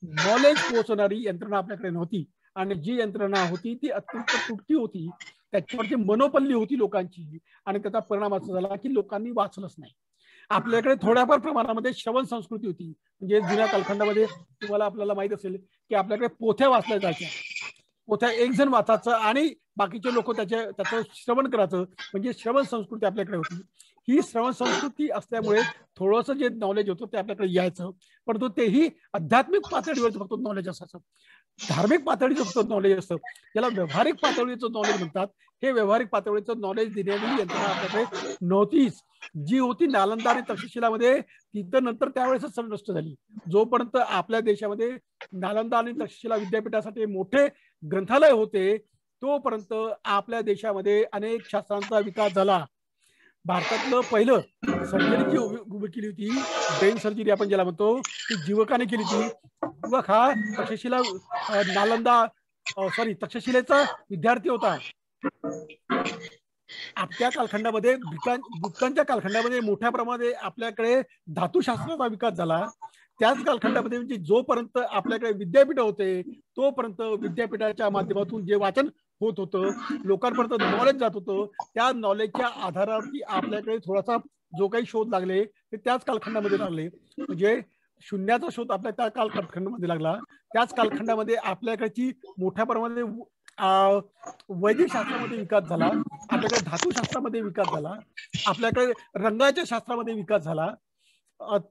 Speaker 4: नॉलेज पोहोचणारी यंत्रणा आपल्याकडे नव्हती, आणि जी यंत्रणा होती ती अत्यंत तुटकी होती, त्याच्यावरती मनोपल्ली होती लोकांची, आणि त्याचा परिणाम असा झाला की लोकांनी वाचलंच नाही. आपल्याकडे थोड्याफार प्रमाणामध्ये श्रवण संस्कृती होती. म्हणजे जुन्या कालखंडामध्ये तुम्हाला आपल्याला माहित असेल की आपल्याकडे पोथ्या वाचल्या जायच्या. पोथ्या एक जण वाचायचं आणि बाकीचे लोक त्याचं श्रवण करायचं, म्हणजे श्रवण संस्कृती आपल्याकडे होती. ही श्रवण संस्कृती असल्यामुळे थोडंसं जे नॉलेज होतं ते आपल्याकडे यायचं, परंतु तेही आध्यात्मिक पातळीवर फक्त नॉलेज असायचं. धार्मिक पातळीचं फक्त नॉलेज असतं, त्याला व्यावहारिक पातळीचं नॉलेज म्हणतात. हे व्यावहारिक पातळीचं नॉलेज देण्याची यंत्रणा आपल्याकडे नव्हतीच. जी होती नालंदा आणि तक्षशिलामध्ये, तिथं नंतर त्यावेळेस नष्ट झाली. जोपर्यंत आपल्या देशामध्ये नालंदा आणि तक्षशिला विद्यापीठासाठी मोठे ग्रंथालय होते तोपर्यंत आपल्या देशामध्ये अनेक शास्त्रांचा विकास झाला. भारतातलं पहिलं सर्जरी जी उभी केली होती, ब्रेन सर्जरी आपण ज्याला म्हणतो, ती जीवकाने केली होती. युवक हा तक्षशिला तक्षशिलेचा विद्यार्थी होता. आपल्या कालखंडामध्ये गुप्तांच्या कालखंडामध्ये मोठ्या प्रमाणात आपल्याकडे धातुशास्त्राचा विकास झाला. त्याच कालखंडामध्ये म्हणजे जोपर्यंत आपल्याकडे विद्यापीठ होते तोपर्यंत विद्यापीठाच्या माध्यमातून जे वाचन होत होतं, लोकांपर्यंत नॉलेज जात होतं, त्या नॉलेजच्या आधारावरती आपल्याकडे थोडासा जो काही शोध लागले ते त्याच कालखंडामध्ये लागले. म्हणजे शून्याचा शोध आपल्या त्या कालखंडामध्ये लागला. त्याच कालखंडामध्ये आपल्याकडची मोठ्या प्रमाणात वैदिक शास्त्रामध्ये विकास झाला, आपल्याकडे धातुशास्त्रामध्ये विकास झाला, आपल्याकडे रंगाच्या शास्त्रामध्ये विकास झाला.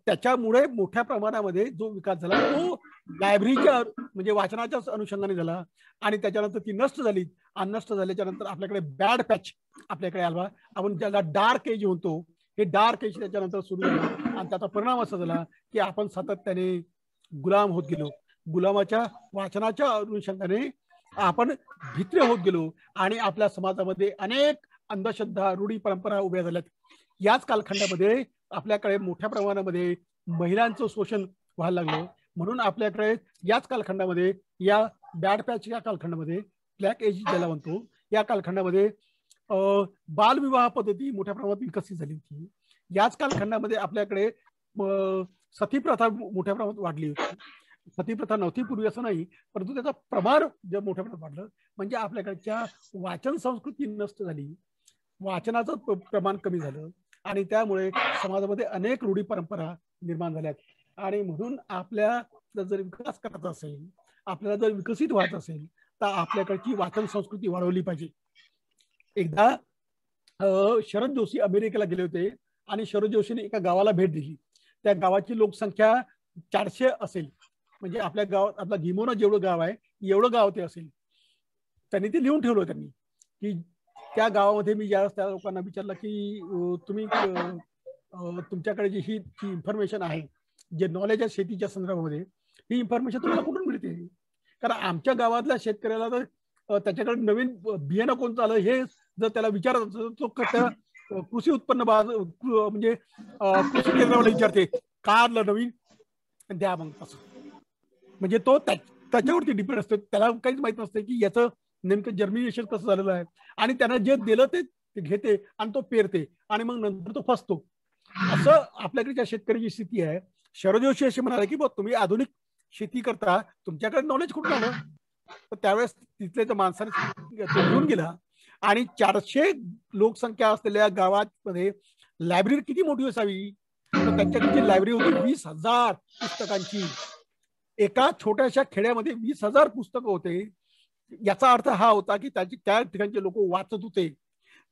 Speaker 4: त्याच्यामुळे मोठ्या प्रमाणामध्ये जो विकास झाला तो लायब्ररीच्या म्हणजे वाचनाच्या अनुषंगाने झाला. आणि त्याच्यानंतर ती नष्ट झाली, आणि नष्ट झाल्याच्या नंतर आपल्याकडे बॅड पॅच आपल्याकडे आला. आपण ज्याला डार्क एज म्हणतो, हे डार्क एज त्याच्यानंतर सुरू झालं, आणि त्याचा परिणाम असा झाला की आपण सातत्याने गुलाम होत गेलो. गुलामाच्या वाचनाच्या अनुषंगाने आपण भित्रे होत गेलो, आणि आपल्या समाजामध्ये अनेक अंधश्रद्धा, रूढी, परंपरा उभ्या झाल्यात. याच कालखंडामध्ये आपल्याकडे मोठ्या प्रमाणामध्ये महिलांचं शोषण व्हायला लागलं. म्हणून आपल्याकडे याच कालखंडामध्ये, या बॅड पॅच या कालखंडामध्ये, ब्लॅक एज ज्याला म्हणतो, या कालखंडामध्ये बालविवाह पद्धती मोठ्या प्रमाणात विकसित झाली होती. याच कालखंडामध्ये आपल्याकडे सती प्रथा मोठ्या प्रमाणात वाढली होती. सती प्रथा नव्हती पूर्वी असं नाही, परंतु त्याचा प्रमाण जे मोठ्या प्रमाणात वाढलं. म्हणजे आपल्याकडच्या वाचन संस्कृती नष्ट झाली, वाचनाचं प्रमाण कमी झालं, आणि त्यामुळे समाजामध्ये अनेक रूढी परंपरा निर्माण झाल्यात. आणि म्हणून आपल्याला जर विकास करायचा असेल, आपल्याला जर विकसित व्हायचं असेल, तर आपल्याकडची वाचन संस्कृती वाढवली पाहिजे. एकदा शरद जोशी अमेरिकेला गेले होते, आणि शरद जोशीने एका गावाला भेट दिली. त्या गावाची लोकसंख्या 400 असेल, म्हणजे आपल्या गावात, आपला गिमोना जेवढं गाव आहे एवढं गाव ते असेल. त्यांनी ते लिहून ठेवलं त्यांनी की त्या गावामध्ये मी ज्यावेळेस त्या लोकांना विचारलं की तुम्ही तुमच्याकडे जी ही इन्फॉर्मेशन आहे, जे नॉलेज आहे शेतीच्या संदर्भामध्ये, ही इन्फॉर्मेशन तुम्हाला कुठून मिळते? कारण आमच्या गावातल्या शेतकऱ्याला तर त्याच्याकडे नवीन बियाणं कोणतं आलं हे जर त्याला विचारत तो त्या कृषी उत्पन्न म्हणजे कृषी केंद्रावर विचारते का आलं नवीन, द्या मग तसं. म्हणजे तो त्याच्यावरती डिपेंड असतो, त्याला काहीच माहित नसते की याचं नेमकं जर्मिनेशन कसं झालेलं आहे. आणि त्यांना जे दिलं ते घेते आणि तो पेरते, आणि मग नंतर तो फसतो. असं आपल्याकडे शेतकऱ्याची स्थिती आहे. शरद जोशी असे म्हणाले की बघ, तुम्ही आधुनिक शेती करता, तुमच्याकडे नॉलेज कुठून आलं? तर त्यावेळेस तिथले त्या माणसाने घेऊन गेला, आणि 400 लोकसंख्या असलेल्या गावामध्ये लायब्ररी किती मोठी असावी, तर त्यांच्याकडची लायब्ररी होती 20,000 पुस्तकांची. एका छोट्याशा खेड्यामध्ये 20,000 पुस्तकं होते. याचा अर्थ हा होता की त्या ठिकाणचे लोक वाचत होते,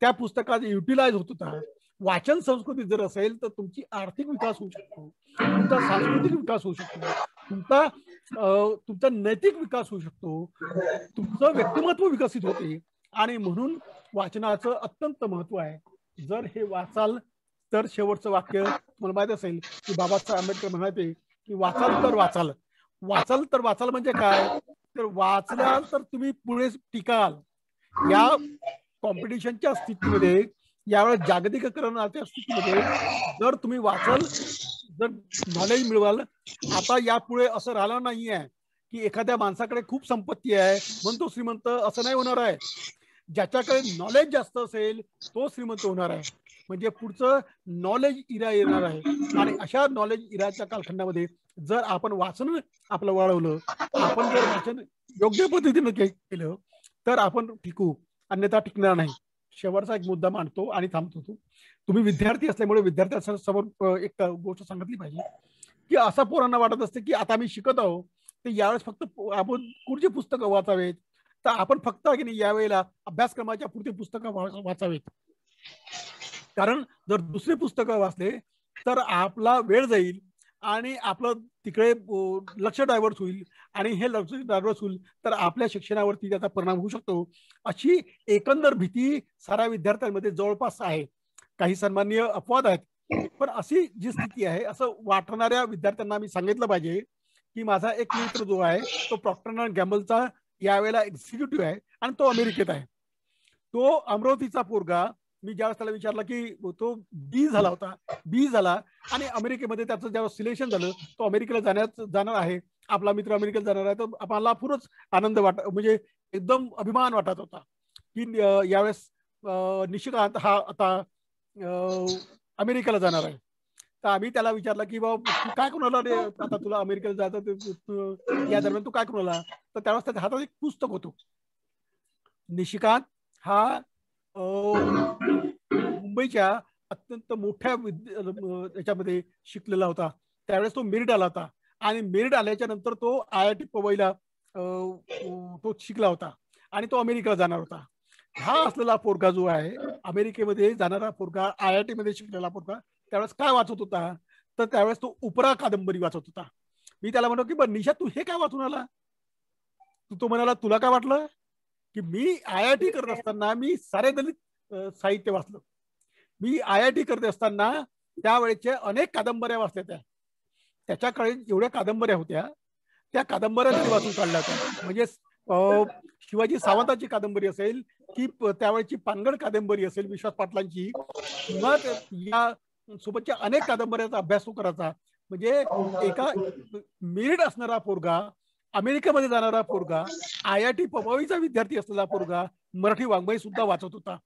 Speaker 4: त्या पुस्तकाचा युटिलाइज होत होता. वाचन संस्कृती जर असेल तर तुमची आर्थिक विकास होऊ शकतो, तुमचा सांस्कृतिक विकास होऊ शकतो, तुमचा नैतिक विकास होऊ शकतो, तुमचं व्यक्तिमत्व विकसित होते. आणि म्हणून वाचनाचं अत्यंत महत्व आहे. जर हे वाचाल तर शेवटचं वाक्य तुम्हाला माहित असेल की बाबासाहेब आंबेडकर म्हणाले की वाचाल तर वाचाल. वाचाल तर वाचाल म्हणजे काय, तर वाचल्याल तर तुम्ही पुढे टिकाल. या कॉम्पिटिशनच्या स्थितीमध्ये, यावेळेस जागतिकीकरणाच्या स्थितीमध्ये जर तुम्ही वाचाल, जर नॉलेज मिळवाल. आता यापुढे असं राहिलं नाहीये की एखाद्या माणसाकडे खूप संपत्ती आहे म्हणून तो श्रीमंत, असं नाही होणार आहे. ज्याच्याकडे नॉलेज जास्त असेल तो श्रीमंत होणार आहे. म्हणजे पुढचं नॉलेज इरा येणार आहे. आणि अशा नॉलेज इराच्या कालखंडामध्ये जर आपण वाचन आपलं वाढवलं, आपण जर वाचन योग्य पद्धतीनं केलं तर आपण टिकू, अन्यथा टिकणार नाही. शेवटचा एक मुद्दा मांडतो आणि थांबतो. तुम्ही विद्यार्थी असल्यामुळे विद्यार्थ्यांसमोर एक गोष्ट सांगितली पाहिजे की असं पोरांना वाटत असते की आता आम्ही शिकत आहोत तर यावेळेस फक्त आपण कुठची पुस्तकं वाचावेत, तर आपण फक्त की नाही यावेळेला अभ्यासक्रमाच्या पुरती पुस्तकं वाचावेत. कारण जर दुसरी पुस्तकं वाचले तर आपला वेळ जाईल आणि आपलं तिकडे लक्ष डायव्हर्ट होईल, आणि हे लक्ष डायव्हर्ट होईल तर आपल्या शिक्षणावरती त्याचा परिणाम होऊ शकतो. अशी एकंदर भीती साऱ्या विद्यार्थ्यांमध्ये जवळपास आहे. काही सन्माननीय अपवाद आहेत, पण अशी जी स्थिती आहे असं वाटणाऱ्या विद्यार्थ्यांना मी सांगितलं पाहिजे की माझा एक मित्र जो आहे तो प्रॉक्टर अँड गॅम्बलचा यावेळेला एक्झिक्युटिव्ह आहे आणि तो अमेरिकेत आहे. तो अमरावतीचा पोरगा, मी ज्यावेळेस त्याला विचारलं की तो बी झाला आणि अमेरिकेमध्ये त्याचं जेव्हा सिलेक्शन झालं तो अमेरिकेला जाणार आहे, आपला मित्र अमेरिकेला जाणार आहे, तर आम्हाला पुरच आनंद म्हणजे एकदम अभिमान वाटत होता की यावेळेस निशिकांत हा आता अमेरिकेला जाणार आहे. तर आम्ही त्याला विचारलं की बाबा तू काय कोणाला रे, आता तुला अमेरिकेला जायचं या दरम्यान तू काय कोणाला, तर त्यावेळेस त्याच्या हातात एक पुस्तक होतं. निशिकांत हा मुंबईच्या अत्यंत मोठ्या याच्यामध्ये शिकलेला होता. त्यावेळेस तो मेरिट आला होता आणि मेरिट आल्याच्या नंतर तो IIT पवईला तो शिकला होता आणि तो अमेरिकेला जाणार होता. हा असलेला पोरगा जो आहे अमेरिकेमध्ये जाणारा पोरगा, IIT मध्ये शिकलेला पोरगा, त्यावेळेस काय वाचत होता, तर त्यावेळेस तो उपरा कादंबरी वाचत होता. मी त्याला म्हणतो की बरं निशा तू हे काय वाचून आला, तो म्हणाला तुला काय वाटलं की मी IIT करत असताना मी सारे दलित साहित्य वाचलं. मी IIT करत असताना त्यावेळेचे अनेक कादंबऱ्या वाचल्या. त्याच्याकडे एवढ्या कादंबऱ्या होत्या, त्या कादंबऱ्या त्यांनी वाचून काढल्या होत्या. म्हणजे शिवाजी सावंताची कादंबरी असेल की त्यावेळेची पानगड कादंबरी असेल विश्वास पाटलांची, किंवा या सोबतच्या अनेक कादंबऱ्याचा अभ्यास तो करायचा. म्हणजे एका मेरिट असणारा पोरगा, अमेरिकेमध्ये जाणारा पोरगा, IIT पवईचा विद्यार्थी असलेला पोरगा मराठी वाङ्मय सुद्धा वाचत होता.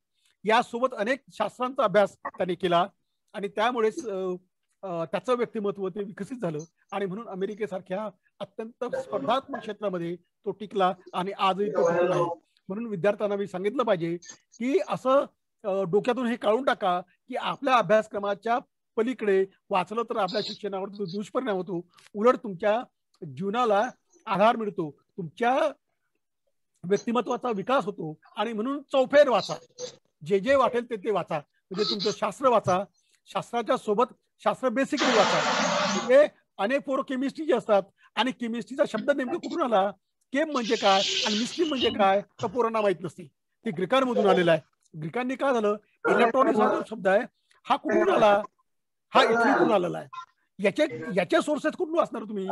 Speaker 4: यासोबत अनेक शास्त्रांचा अभ्यास त्याने केला आणि त्यामुळेच त्याचं व्यक्तिमत्व ते विकसित झालं आणि म्हणून अमेरिकेसारख्या अत्यंत स्पर्धात्मक क्षेत्रामध्ये तो टिकला आणि आजही तो टिकून आहे. म्हणून विद्यार्थ्यांना मी सांगितलं पाहिजे की असं डोक्यातून हे काढून टाका की आपल्या अभ्यासक्रमाच्या पलीकडे वाचलं तर आपल्या शिक्षणावर दुष्परिणाम होतो. उलट तुमच्या जीवनाला आधार मिळतो, तुमच्या व्यक्तिमत्वाचा विकास होतो. आणि म्हणून चौफेर वाचा, जे वाटेल ते वाचा. म्हणजे तुमचं शास्त्र वाचा, शास्त्राच्या सोबत शास्त्र बेसिकली वाचा. म्हणजे अनेक पोरं केमिस्ट्रीचे असतात आणि केमिस्ट्रीचा शब्द नेमकं कुठून आला, केम म्हणजे काय आणि मिस्ट्री म्हणजे काय तर पोरांना माहित नसते. ते ग्रीकांमधून आलेला आहे. ग्रीकांनी काय झालं, इलेक्ट्रॉनिक हा जो शब्द आहे हा कुठून आला, हा इटलीतून आलेला आहे. याचे सोर्सेस कुठून वाचणार तुम्ही,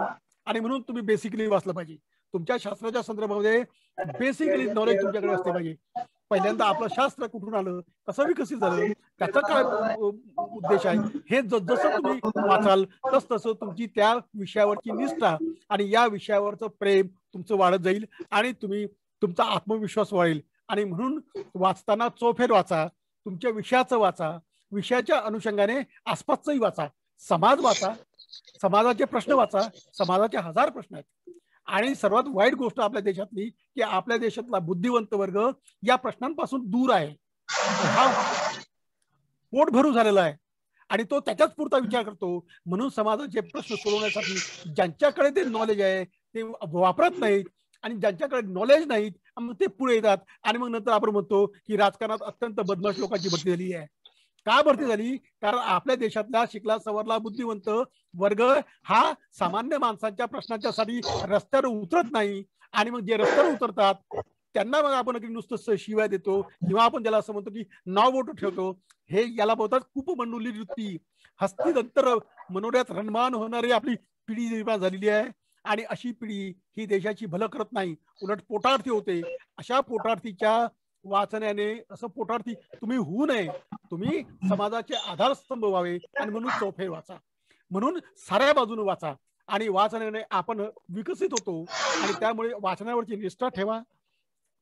Speaker 4: आणि म्हणून तुम्ही बेसिकली वाचलं पाहिजे. तुमच्या शास्त्राच्या संदर्भामध्ये बेसिकली नॉलेज तुमच्याकडे असते पाहिजे. पहिल्यांदा आपलं शास्त्र कुठून आलं, कसं विकसित झालं, त्याचा काय उद्देश आहे, हे जसं तुम्ही वाचाल तसं तुमची त्या विषयावरची निष्ठा आणि या विषयावरचं प्रेम तुमचं वाढत जाईल आणि तुमचा आत्मविश्वास वाढेल. आणि म्हणून वाचताना चौफेर वाचा, तुमच्या विषयाचं वाचा, विषयाच्या अनुषंगाने आसपासचंही वाचा, समाज वाचा, समाजाचे प्रश्न वाचा. समाजाचे 1000 प्रश्न आहेत. आणि सर्वात वाईट गोष्ट आपल्या देशातली की आपल्या देशातला बुद्धिवंत वर्ग या प्रश्नांपासून दूर आहे. हा पोट भरू झालेला आहे आणि तो त्याच्याच पुरता विचार करतो. म्हणून समाजाचे प्रश्न सोडवण्यासाठी ज्यांच्याकडे ते नॉलेज आहे ते वापरत नाहीत आणि ज्यांच्याकडे नॉलेज नाही मग ते पुढे येतात आणि मग नंतर आपण म्हणतो की राजकारणात अत्यंत बदमाश लोकांची भरती झाली आहे. का भरती झाली? कारण आपल्या देशातला शिकला सवरला बुद्धिवंत वर्ग हा सामान्य माणसांच्या प्रश्नांच्यासाठी रस्त्यावर उतरत नाही. आणि मग जे रस्त्यावर उतरतात त्यांना मग आपण नुसतं शिव्या देतो किंवा आपण ज्याला असं म्हणतो की नाव बोट ठेवतो. हे याला बोलतात कुपमंडुली वृत्ती. हस्तिदंतर मनोऱ्यात रणमान होणारी आपली पिढी निर्माण झालेली आहे. आणि अशी पिढी ही देशाची भलं करत नाही, उलट पोटार्थी होते. अशा पोटार्थीच्या वाचण्याने असं पोटार्थी तुम्ही होऊ नये, तुम्ही समाजाचे आधारस्तंभ व्हावे आणि म्हणून चौफेर वाचा, म्हणून साऱ्या बाजूने वाचा. आणि वाचण्याने आपण विकसित होतो आणि त्यामुळे वाचनावरची निष्ठा ठेवा.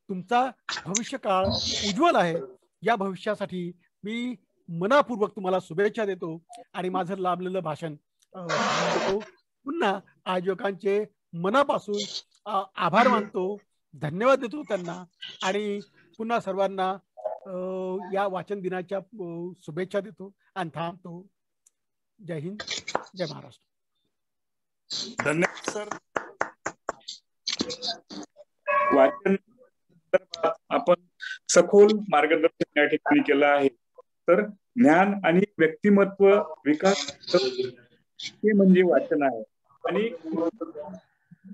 Speaker 4: तुमचा भविष्यकाळ उज्ज्वल आहे. या भविष्यासाठी मी मनापूर्वक तुम्हाला शुभेच्छा देतो आणि माझं लाभलेलं भाषण देतो. पुन्हा आयोजकांचे मनापासून आभार मानतो, धन्यवाद देतो त्यांना आणि पुन्हा सर्वांना या वाचन दिनाच्या शुभेच्छा देतो आणि थांबतो. जय हिंद, जय महाराष्ट्र.
Speaker 1: धन्यवाद सर. वाचन आपण सखोल मार्गदर्शन या ठिकाणी केलं आहे. तर ज्ञान आणि व्यक्तिमत्व विकास हे म्हणजे वाचन आहे. आणि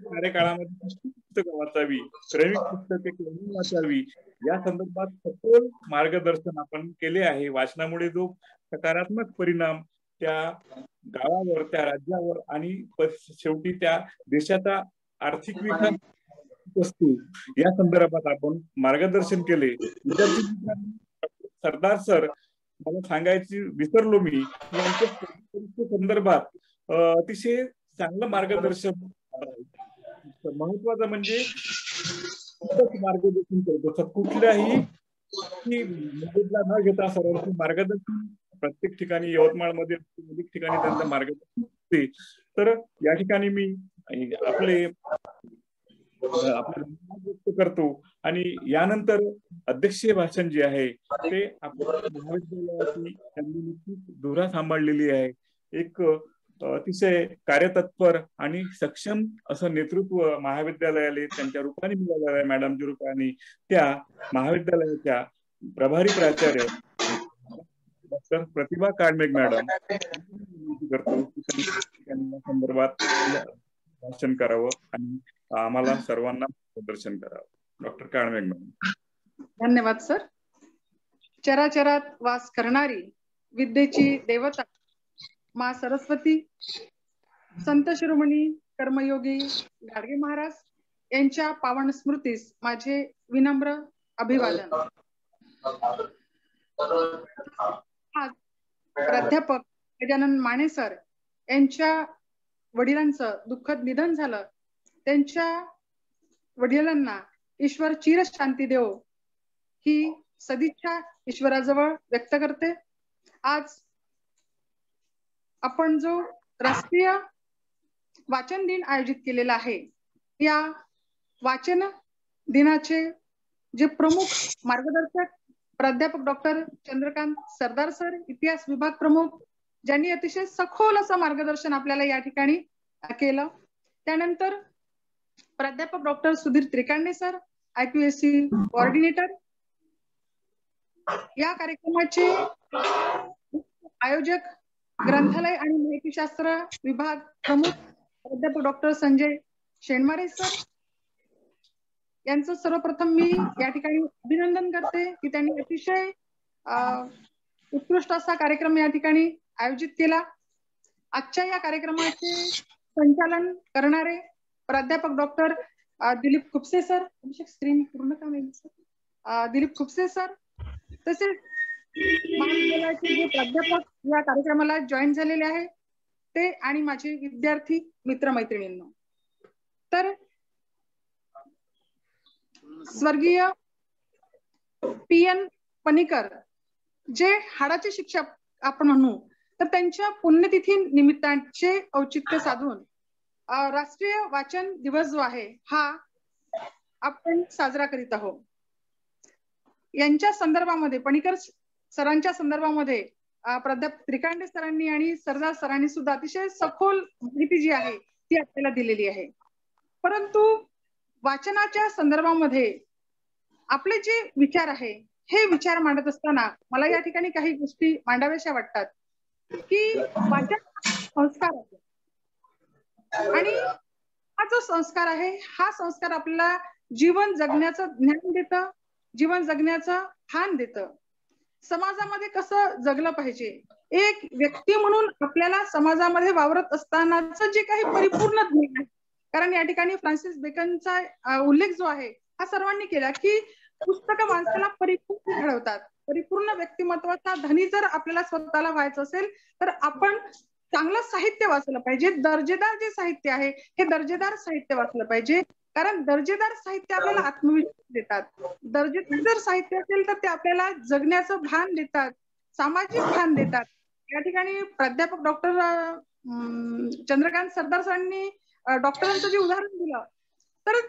Speaker 1: कार्यकाळामध्ये पुस्तकं वाचावी, क्रमिक पुस्तके कोणी वाचावी या संदर्भात सखोल मार्गदर्शन आपण केले आहे. वाचनामुळे जो सकारात्मक परिणाम त्या गावावर, त्या राज्यावर आणि शेवटी त्या देशाचा आर्थिक विकास असतो या संदर्भात आपण मार्गदर्शन केले. सरदार सर, मला सांगायची विसरलो मी, यांच्या संदर्भात अतिशय चांगलं मार्गदर्शन. महत्वाचं म्हणजे मार्गदर्शन करतो. कुठल्याही न घेता सर्वांचे मार्गदर्शन प्रत्येक ठिकाणी, यवतमाळमध्ये अनेक ठिकाणी त्यांचं मार्गदर्शन असते. तर या ठिकाणी मी आपले व्यक्त करतो. आणि यानंतर अध्यक्षीय भाषण जे आहे ते आपल्या महाविद्यालयाची त्यांनी नक्कीच धुरा सांभाळलेली आहे. एक अतिशय कार्यतत्पर आणि सक्षम असं नेतृत्व महाविद्यालयाला त्यांच्या रूपाने मिळालेलं आहे. मॅडमच्या रूपाने त्या महाविद्यालयाच्या प्रभारी प्राचार्य डॉक्टर प्रतिभा काळमेघ मॅडम करतो त्यांना संदर्भात भाषण करावं आणि आम्हाला सर्वांना प्रदर्शन करावं. Doctor Kalmegh madam.
Speaker 5: धन्यवाद सर. चराचरात वास करणारी विद्येची देवता मा सरस्वती, संत शिरोमणी कर्मयोगी गाडगे महाराज यांच्या पावन स्मृतीस माझे विनम्र अभिवादन. आज प्राध्यापक गजानन माने सर यांच्या वडिलांचं दुःखद निधन झालं. त्यांच्या वडिलांना ईश्वर चिरशांती देव ही सदिच्छा ईश्वराजवळ व्यक्त करते. आज आपण जो राष्ट्रीय वाचन दिन आयोजित केलेला आहे, या वाचन दिनाचे जे प्रमुख मार्गदर्शक प्राध्यापक डॉक्टर चंद्रकांत सरदार सर, इतिहास विभाग प्रमुख, ज्यांनी अतिशय सखोल असं मार्गदर्शन आपल्याला या ठिकाणी केलं. त्यानंतर प्राध्यापक doctor Sudhir Trikande sir, IQAC coordinator. या कार्यक्रमाचे आयोजक ग्रंथालय आणि माहितीशास्त्र विभाग प्रमुख प्राध्यापक डॉक्टर संजय शेणमारे सर यांचं सर्वप्रथम मी या ठिकाणी अभिनंदन करते की त्यांनी अतिशय उत्कृष्ट असा कार्यक्रम या ठिकाणी आयोजित केला. आजच्या या कार्यक्रमाचे संचालन करणारे प्राध्यापक डॉक्टर दिलीप खुपसे सर, स्क्रीन पूर्ण का नाही सर, दिलीप खुपसे सर, तसेच महाविद्यालयाचे जे प्राध्यापक या कार्यक्रमाला जॉईन झालेले आहे ते आणि माझे विद्यार्थी मित्रमैत्रिणींनो. तर स्वर्गीय PN पणीकर जे हाडाचे शिक्षक आपण म्हणू, तर त्यांच्या पुण्यतिथी निमित्ताचे औचित्य साधून राष्ट्रीय वाचन दिवस जो आहे हा आपण साजरा करीत आहोत. यांच्या संदर्भामध्ये, पणीकर सरांच्या संदर्भामध्ये प्राध्यापक त्रिकांडे सरांनी आणि सरदार सरांनी सुद्धा अतिशय सखोल माहिती जी आहे ती आपल्याला दिलेली आहे. परंतु वाचनाच्या संदर्भामध्ये आपले जे विचार आहे हे विचार मांडत असताना मला या ठिकाणी काही गोष्टी मांडाव्याशा वाटतात की वाचन संस्कार आहे आणि हा जो संस्कार आहे हा संस्कार आपल्याला जीवन जगण्याचं ज्ञान देतं, जीवन जगण्याचं भान देतं, समाजामध्ये कसं जगलं पाहिजे, एक व्यक्ती म्हणून आपल्याला समाजामध्ये वावरत असतानाच जे काही परिपूर्ण ज्ञान आहे. कारण या ठिकाणी फ्रान्सिस बेकनचा उल्लेख जो आहे हा सर्वांनी केला की पुस्तकं माणसाला परिपूर्ण घडवतात. परिपूर्ण व्यक्तिमत्वाचा धनी जर आपल्याला स्वतःला व्हायचं असेल तर आपण चांगलं साहित्य वाचलं पाहिजे. दर्जेदार जे साहित्य आहे हे दर्जेदार साहित्य वाचलं पाहिजे, कारण दर्जेदार साहित्य आपल्याला आत्मविश्वास देतात. दर्जेदार जर साहित्य असेल तर ते आपल्याला जगण्याचं भान देतात, सामाजिक भान देतात. या ठिकाणी प्राध्यापक डॉक्टर चंद्रकांत सरदार सरांनी डॉक्टरांचं जे उदाहरण दिलं तर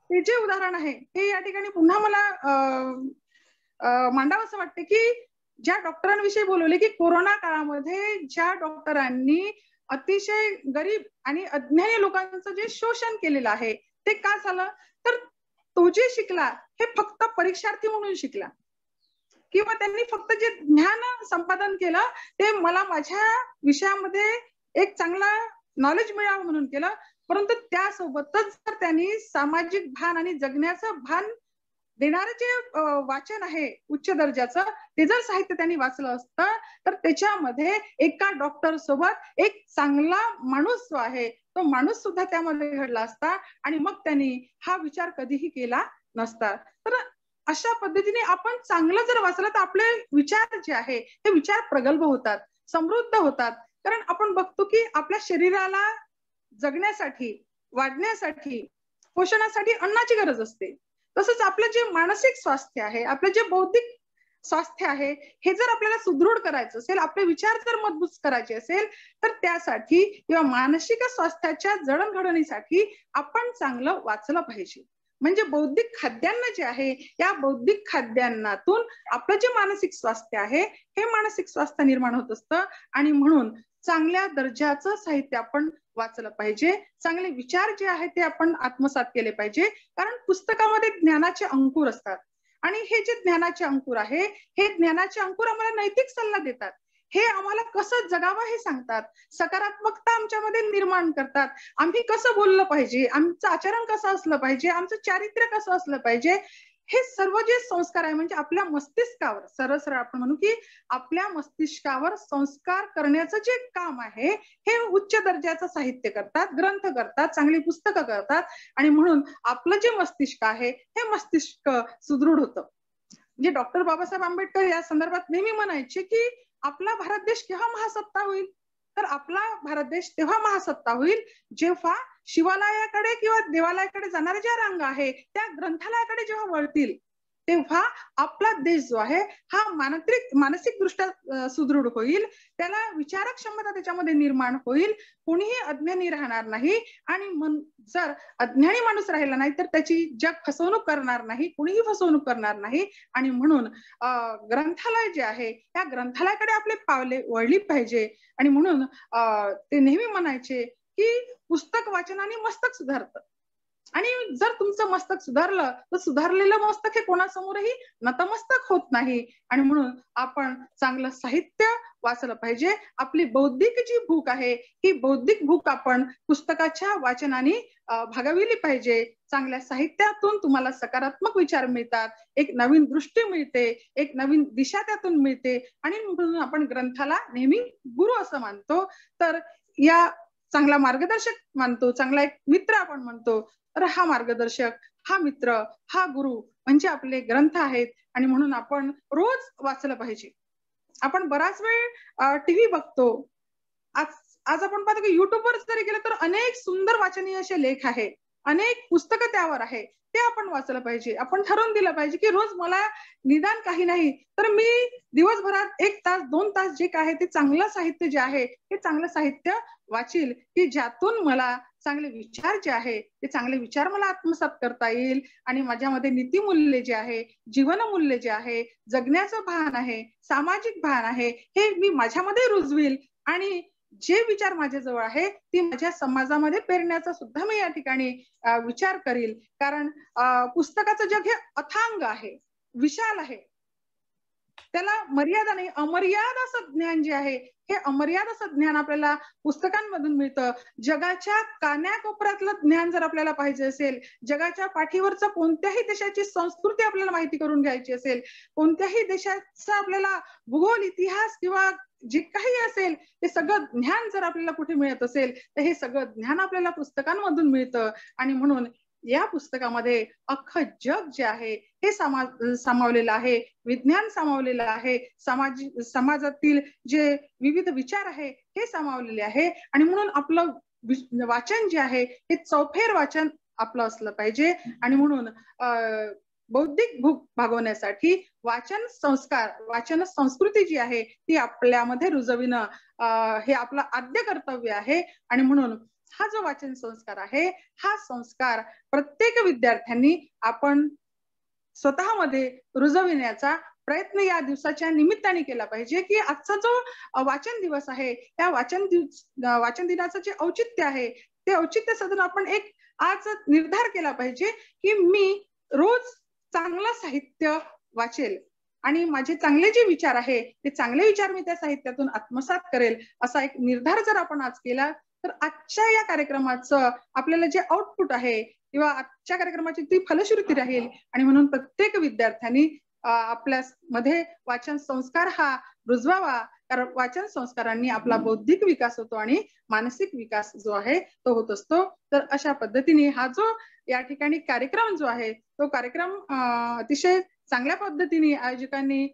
Speaker 5: ते जे उदाहरण आहे हे या ठिकाणी पुन्हा मला मांडावं असं वाटतं की ज्या डॉक्टरांविषयी बोलवले की कोरोना काळामध्ये ज्या डॉक्टरांनी अतिशय गरीब आणि अज्ञानी लोकांचं जे शोषण केलेलं आहे ते का झालं तर तो जे शिकला हे फक्त परीक्षार्थी म्हणून शिकला किंवा त्यांनी फक्त जे ज्ञान संपादन केलं ते मला माझ्या विषयामध्ये एक चांगला नॉलेज मिळावं म्हणून केलं, परंतु त्यासोबतच जर त्यांनी सामाजिक भान आणि जगण्याचं भान देणारं जे वाचन आहे उच्च दर्जाचं ते जर साहित्य त्यांनी वाचलं असतं तर त्याच्यामध्ये एका डॉक्टर सोबत एक चांगला माणूस जो आहे तो माणूस सुद्धा त्यामध्ये घडला असता आणि मग त्यांनी हा विचार कधीही केला नसता. तर अशा पद्धतीने आपण चांगलं जर वाचलं तर आपले विचार जे आहे हे विचार प्रगल्भ होतात, समृद्ध होतात. कारण आपण बघतो की आपल्या शरीराला जगण्यासाठी, वाढण्यासाठी, पोषणासाठी अन्नाची गरज असते. तसंच आपलं जे मानसिक स्वास्थ्य आहे, आपलं जे बौद्धिक स्वास्थ्य आहे हे जर आपल्याला सुदृढ करायचं असेल, आपले विचार जर मजबूत करायचे असेल तर त्यासाठी किंवा मानसिक स्वास्थ्याच्या जडणघडणीसाठी आपण चांगलं वाचलं पाहिजे. म्हणजे बौद्धिक खाद्यान्न जे आहे या बौद्धिक खाद्यान्नातून आपलं जे मानसिक स्वास्थ्य आहे हे मानसिक स्वास्थ्य निर्माण होत असतं आणि म्हणून चांगल्या दर्जाचं साहित्य आपण वाचलं पाहिजे. चांगले विचार जे आहेत ते आपण आत्मसात केले पाहिजे, कारण पुस्तकामध्ये ज्ञानाचे अंकुर असतात आणि हे जे ज्ञानाचे अंकुर आहे हे ज्ञानाचे अंकुर आम्हाला नैतिक सल्ला देतात, हे आम्हाला कसं जगावं हे सांगतात, सकारात्मकता आमच्यामध्ये निर्माण करतात, आम्ही कसं बोललं पाहिजे, आमचं आचरण कसं असलं पाहिजे, आमचं चारित्र्य कसं असलं पाहिजे, हे सर्व जे संस्कार आहे म्हणजे आपल्या मस्तिष्कावर सरळ सरळ आपण म्हणू की आपल्या मस्तिष्कावर संस्कार करण्याचं जे काम आहे हे उच्च दर्जाचं साहित्य करतात, ग्रंथ करतात, चांगली पुस्तकं करतात आणि म्हणून आपलं जे मस्तिष्क आहे हे मस्तिष्क सुदृढ होतं. म्हणजे डॉक्टर बाबासाहेब आंबेडकर या संदर्भात नेहमी म्हणायचे की आपला भारत देश केव्हा महासत्ता होईल, तर आपला भारत देश तेव्हा महासत्ता होईल जेव्हा शिवालयाकडे किंवा देवालयाकडे जाणाऱ्या ज्या रांगा आहे त्या ग्रंथालयाकडे जेव्हा वळतील तेव्हा आपला देश जो आहे हा मानसिक दृष्ट्या सुदृढ होईल, त्याला विचारक क्षमता त्याच्यामध्ये निर्माण होईल, कोणीही अज्ञानी राहणार नाही आणि जर अज्ञानी माणूस राहिला नाही तर त्याची जग फसवणूक करणार नाही, कोणीही फसवणूक करणार नाही. आणि म्हणून ग्रंथालय जे आहे त्या ग्रंथालयाकडे आपले पावले वळली पाहिजे आणि म्हणून ते नेहमी म्हणायचे की पुस्तक वाचनाने मस्तक सुधारतं आणि जर तुमचं मस्तक सुधारलं तर सुधारलेलं मस्तक हे कोणासमोरही नतमस्तक होत नाही आणि म्हणून आपण चांगलं साहित्य वाचलं पाहिजे. आपली बौद्धिक जी भूक आहे ही बौद्धिक भूक आपण पुस्तकाच्या वाचनाने भागविली पाहिजे. चांगल्या साहित्यातून तुम्हाला सकारात्मक विचार मिळतात, एक नवीन दृष्टी मिळते, एक नवीन दिशा त्यातून मिळते आणि म्हणून आपण ग्रंथाला नेहमी गुरु असं मानतो. तर या चांगला मार्गदर्शक मानतो, चांगला एक मित्र आपण म्हणतो. तर हा मार्गदर्शक, हा मित्र, हा गुरु म्हणजे आपले ग्रंथ आहेत आणि म्हणून आपण रोज वाचलं पाहिजे. आपण बराच वेळ टीव्ही बघतो, आज आपण पाहतो की युट्यूबवर जरी गेलं तर अनेक सुंदर वाचनीय असे लेख आहे, अनेक पुस्तकं त्यावर आहे, ते आपण वाचलं पाहिजे. आपण ठरवून दिलं पाहिजे की रोज मला निदान काही नाही तर मी दिवसभरात 1 तास 2 तास जे काय आहे ते चांगलं साहित्य जे आहे हे चांगलं साहित्य वाचील की ज्यातून मला चांगले विचार जे आहे ते चांगले विचार मला आत्मसात करता येईल आणि माझ्यामध्ये नीतिमूल्य जे आहे, जीवनमूल्य जे आहे, जगण्याचं भान आहे, सामाजिक भान आहे हे मी माझ्यामध्ये रुजवील आणि जे विचार माझ्याजवळ आहे ती माझ्या समाजामध्ये पेरण्याचा सुद्धा मी या ठिकाणी विचार करील. कारण पुस्तकाचं जग हे अथांग आहे, विशाल आहे, त्याला मर्यादा नाही. अमर्याद असं ज्ञान जे आहे हे अमर्याद असं ज्ञान आपल्याला पुस्तकांमधून मिळतं. जगाच्या कान्याकोपऱ्यातलं ज्ञान जर आपल्याला पाहिजे असेल, जगाच्या पाठीवरचं कोणत्याही देशाची संस्कृती आपल्याला माहिती करून घ्यायची असेल, कोणत्याही देशाचा आपल्याला भूगोल, इतिहास किंवा जे काही असेल ते सगळं ज्ञान जर आपल्याला कुठे मिळत असेल तर हे सगळं ज्ञान आपल्याला पुस्तकांमधून मिळतं. आणि म्हणून या पुस्तकामध्ये अख्खं जग जे आहे हे सामावलेलं आहे, विज्ञान सामावलेलं आहे, समाजातील जे विविध विचार आहे हे सामावलेले आहे. आणि म्हणून आपलं वाचन जे आहे हे चौफेर वाचन आपलं असलं पाहिजे. आणि म्हणून बौद्धिक भूक भागवण्यासाठी वाचन संस्कार, वाचन संस्कृती जी आहे ती आपल्यामध्ये रुजविणं हे आपलं आद्य कर्तव्य आहे. आणि म्हणून हा जो वाचन संस्कार आहे हा संस्कार प्रत्येक विद्यार्थ्यांनी आपण स्वतःमध्ये रुजविण्याचा प्रयत्न या दिवसाच्या निमित्ताने केला पाहिजे. की आजचा जो वाचन दिवस आहे त्या वाचन दिनाचं जे औचित्य आहे ते औचित्य साधून आपण एक आज निर्धार केला पाहिजे की मी रोज चांगलं साहित्य वाचेल आणि माझे चांगले जे विचार आहे ते चांगले विचार मी त्या साहित्यातून आत्मसात करेल. असा एक निर्धार जर आपण आज केला तर आजच्या या कार्यक्रमाचं आपल्याला जे आउटपुट आहे किंवा आजच्या कार्यक्रमाची ती फलश्रुती राहील. आणि म्हणून प्रत्येक विद्यार्थ्यांनी आपल्या मध्ये वाचन संस्कार हा रुजवावा. कारण वाचन संस्कारांनी आपला बौद्धिक विकास होतो आणि मानसिक विकास जो आहे तो होत असतो. तर अशा पद्धतीने हा जो या ठिकाणी कार्यक्रम जो आहे तो कार्यक्रम अतिशय चांगल्या पद्धतीने आयोजकांनी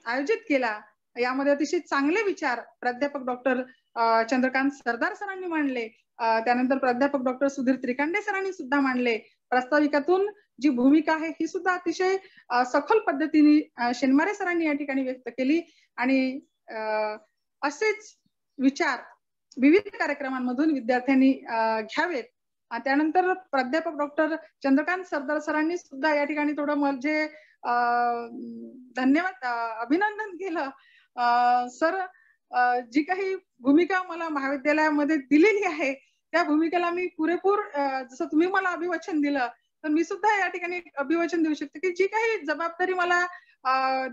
Speaker 5: आयोजित केला. यामध्ये अतिशय चांगले विचार प्राध्यापक डॉक्टर चंद्रकांत सरदार सरांनी मांडले, त्यानंतर प्राध्यापक डॉक्टर सुधीर त्रिकांडे सरांनी सुद्धा मांडले. प्रास्ताविकातून जी भूमिका आहे ही सुद्धा अतिशय सखोल पद्धतीने शेनमारे सरांनी या ठिकाणी व्यक्त केली. आणि असेच विचार विविध कार्यक्रमांमधून विद्यार्थ्यांनी घ्यावेत. त्यानंतर प्राध्यापक डॉक्टर चंद्रकांत सरदार सरांनी सुद्धा या ठिकाणी थोडं म्हणजे धन्यवाद अभिनंदन केलं. सर जी काही भूमिका मला महाविद्यालयामध्ये दिलेली आहे त्या भूमिकेला मी पुरेपूर जसं तुम्ही मला अभिवचन दिलं तर मी सुद्धा या ठिकाणी अभिवचन देऊ शकते की जी काही जबाबदारी मला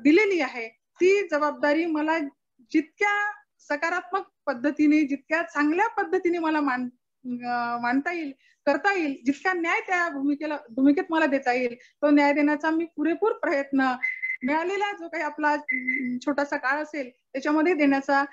Speaker 5: दिलेली आहे ती जबाबदारी मला जितक्या सकारात्मक पद्धतीने, जितक्या चांगल्या पद्धतीने मला मांडता येईल, करता येईल, जितका न्याय त्या भूमिकेत मला देता येईल तो न्याय देण्याचा मी पुरेपूर प्रयत्न मिळालेला जो काही आपला छोटासा काळ असेल त्याच्यामध्ये देण्याचा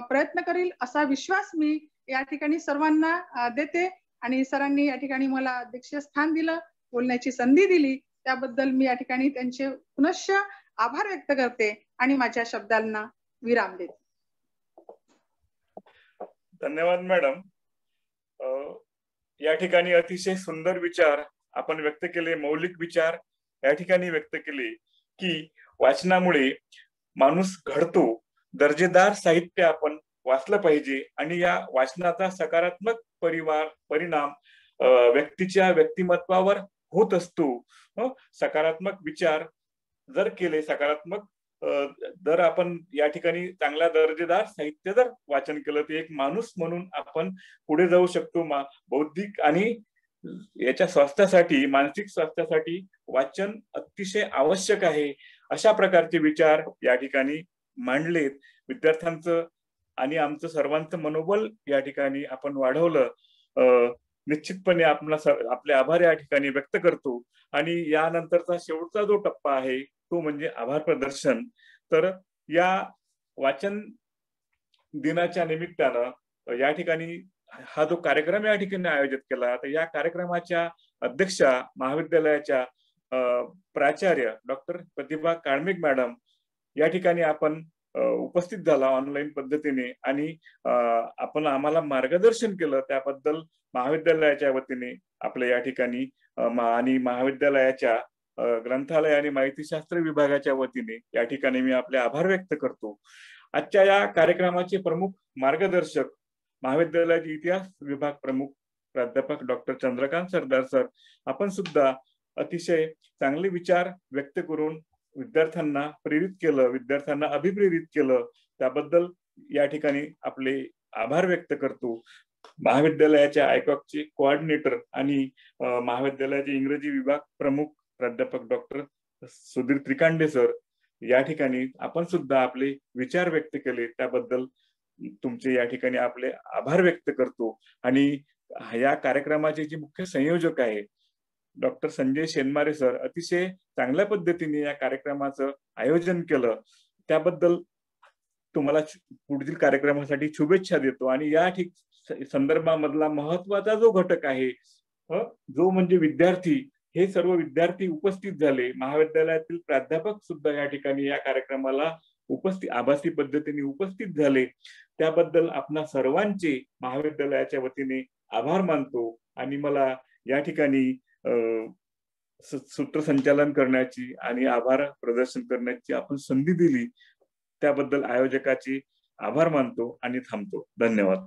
Speaker 5: प्रयत्न करील असा विश्वास मी या ठिकाणी सर्वांना देते. आणि सरांनी या ठिकाणी मला अध्यक्षीय स्थान दिलं, बोलण्याची संधी दिली त्याबद्दल मी या ठिकाणी त्यांचे पुनश्च आभार व्यक्त करते आणि माझ्या शब्दांना विराम देते.
Speaker 1: धन्यवाद मॅडम. या ठिकाणी अतिशय सुंदर विचार आपण व्यक्त केले, मौलिक विचार या ठिकाणी व्यक्त केले की वाचनामुळे माणूस घडतो, दर्जेदार साहित्य आपण वाचलं पाहिजे आणि या वाचनाचा सकारात्मक परिणाम व्यक्तीच्या व्यक्तिमत्वावर होत असतो. सकारात्मक विचार जर केले, सकारात्मक जर आपण या ठिकाणी चांगल्या दर्जेदार साहित्य जर वाचन केलं तर एक माणूस म्हणून आपण पुढे जाऊ शकतो. बौद्धिक आणि याच्या स्वास्थ्यासाठी, मानसिक स्वास्थ्यासाठी वाचन अतिशय आवश्यक आहे. अशा प्रकारचे विचार या ठिकाणी मांडलेत. विद्यार्थ्यांचं आणि आमचं सर्वांचं मनोबल या ठिकाणी आपण वाढवलं. निश्चितपणे आपले आभार या ठिकाणी व्यक्त करतो. आणि यानंतरचा शेवटचा जो टप्पा आहे तो म्हणजे आभार प्रदर्शन. तर या वाचन दिनाच्या निमित्तानं या ठिकाणी हा जो कार्यक्रम या ठिकाणी आयोजित केला तर या कार्यक्रमाच्या अध्यक्षा महाविद्यालयाच्या प्राचार्य डॉक्टर प्रतिभा काळमिक मॅडम या ठिकाणी आपण उपस्थित झाला ऑनलाईन पद्धतीने आणि आपण आम्हाला मार्गदर्शन केलं त्याबद्दल महाविद्यालयाच्या वतीने आपल्या या ठिकाणी आणि महाविद्यालयाच्या ग्रंथालय आणि माहितीशास्त्र विभागाच्या वतीने या ठिकाणी मी आपले आभार व्यक्त करतो. आजच्या या कार्यक्रमाचे प्रमुख मार्गदर्शक महाविद्यालयाचे इतिहास विभाग प्रमुख प्राध्यापक डॉक्टर चंद्रकांत सरदार सर, आपण सुद्धा अतिशय चांगले विचार व्यक्त करून विद्यार्थ्यांना प्रेरित केलं, विद्यार्थ्यांना अभिप्रेरित केलं त्याबद्दल या ठिकाणी आपले आभार व्यक्त करतो. महाविद्यालयाच्या आयकॉकचे कोऑर्डिनेटर आणि महाविद्यालयाचे इंग्रजी विभाग प्रमुख प्राध्यापक डॉक्टर सुधीर त्रिकांडे सर, या ठिकाणी आपण सुद्धा आपले विचार व्यक्त केले त्याबद्दल तुमचे या ठिकाणी आपले आभार व्यक्त करतो. आणि या कार्यक्रमाचे जे मुख्य संयोजक आहे डॉक्टर संजय शेनमारे सर, अतिशय चांगल्या पद्धतीने या कार्यक्रमाचं आयोजन केलं, त्याबद्दल तुम्हाला पुढील कार्यक्रमासाठी शुभेच्छा देतो. आणि या संदर्भामधला महत्वाचा जो घटक आहे जो म्हणजे विद्यार्थी, हे सर्व विद्यार्थी उपस्थित झाले. महाविद्यालयातील प्राध्यापक सुद्धा या ठिकाणी या कार्यक्रमाला आभासी पद्धतीने उपस्थित झाले. त्याबद्दल आपणा सर्वांचे महाविद्यालयाच्या वतीने आभार मानतो. आणि मला या ठिकाणी सूत्रसंचालन करण्याची आणि आभार प्रदर्शन करण्याची आपण संधी दिली त्याबद्दल आयोजकाचे आभार मानतो आणि थांबतो. धन्यवाद.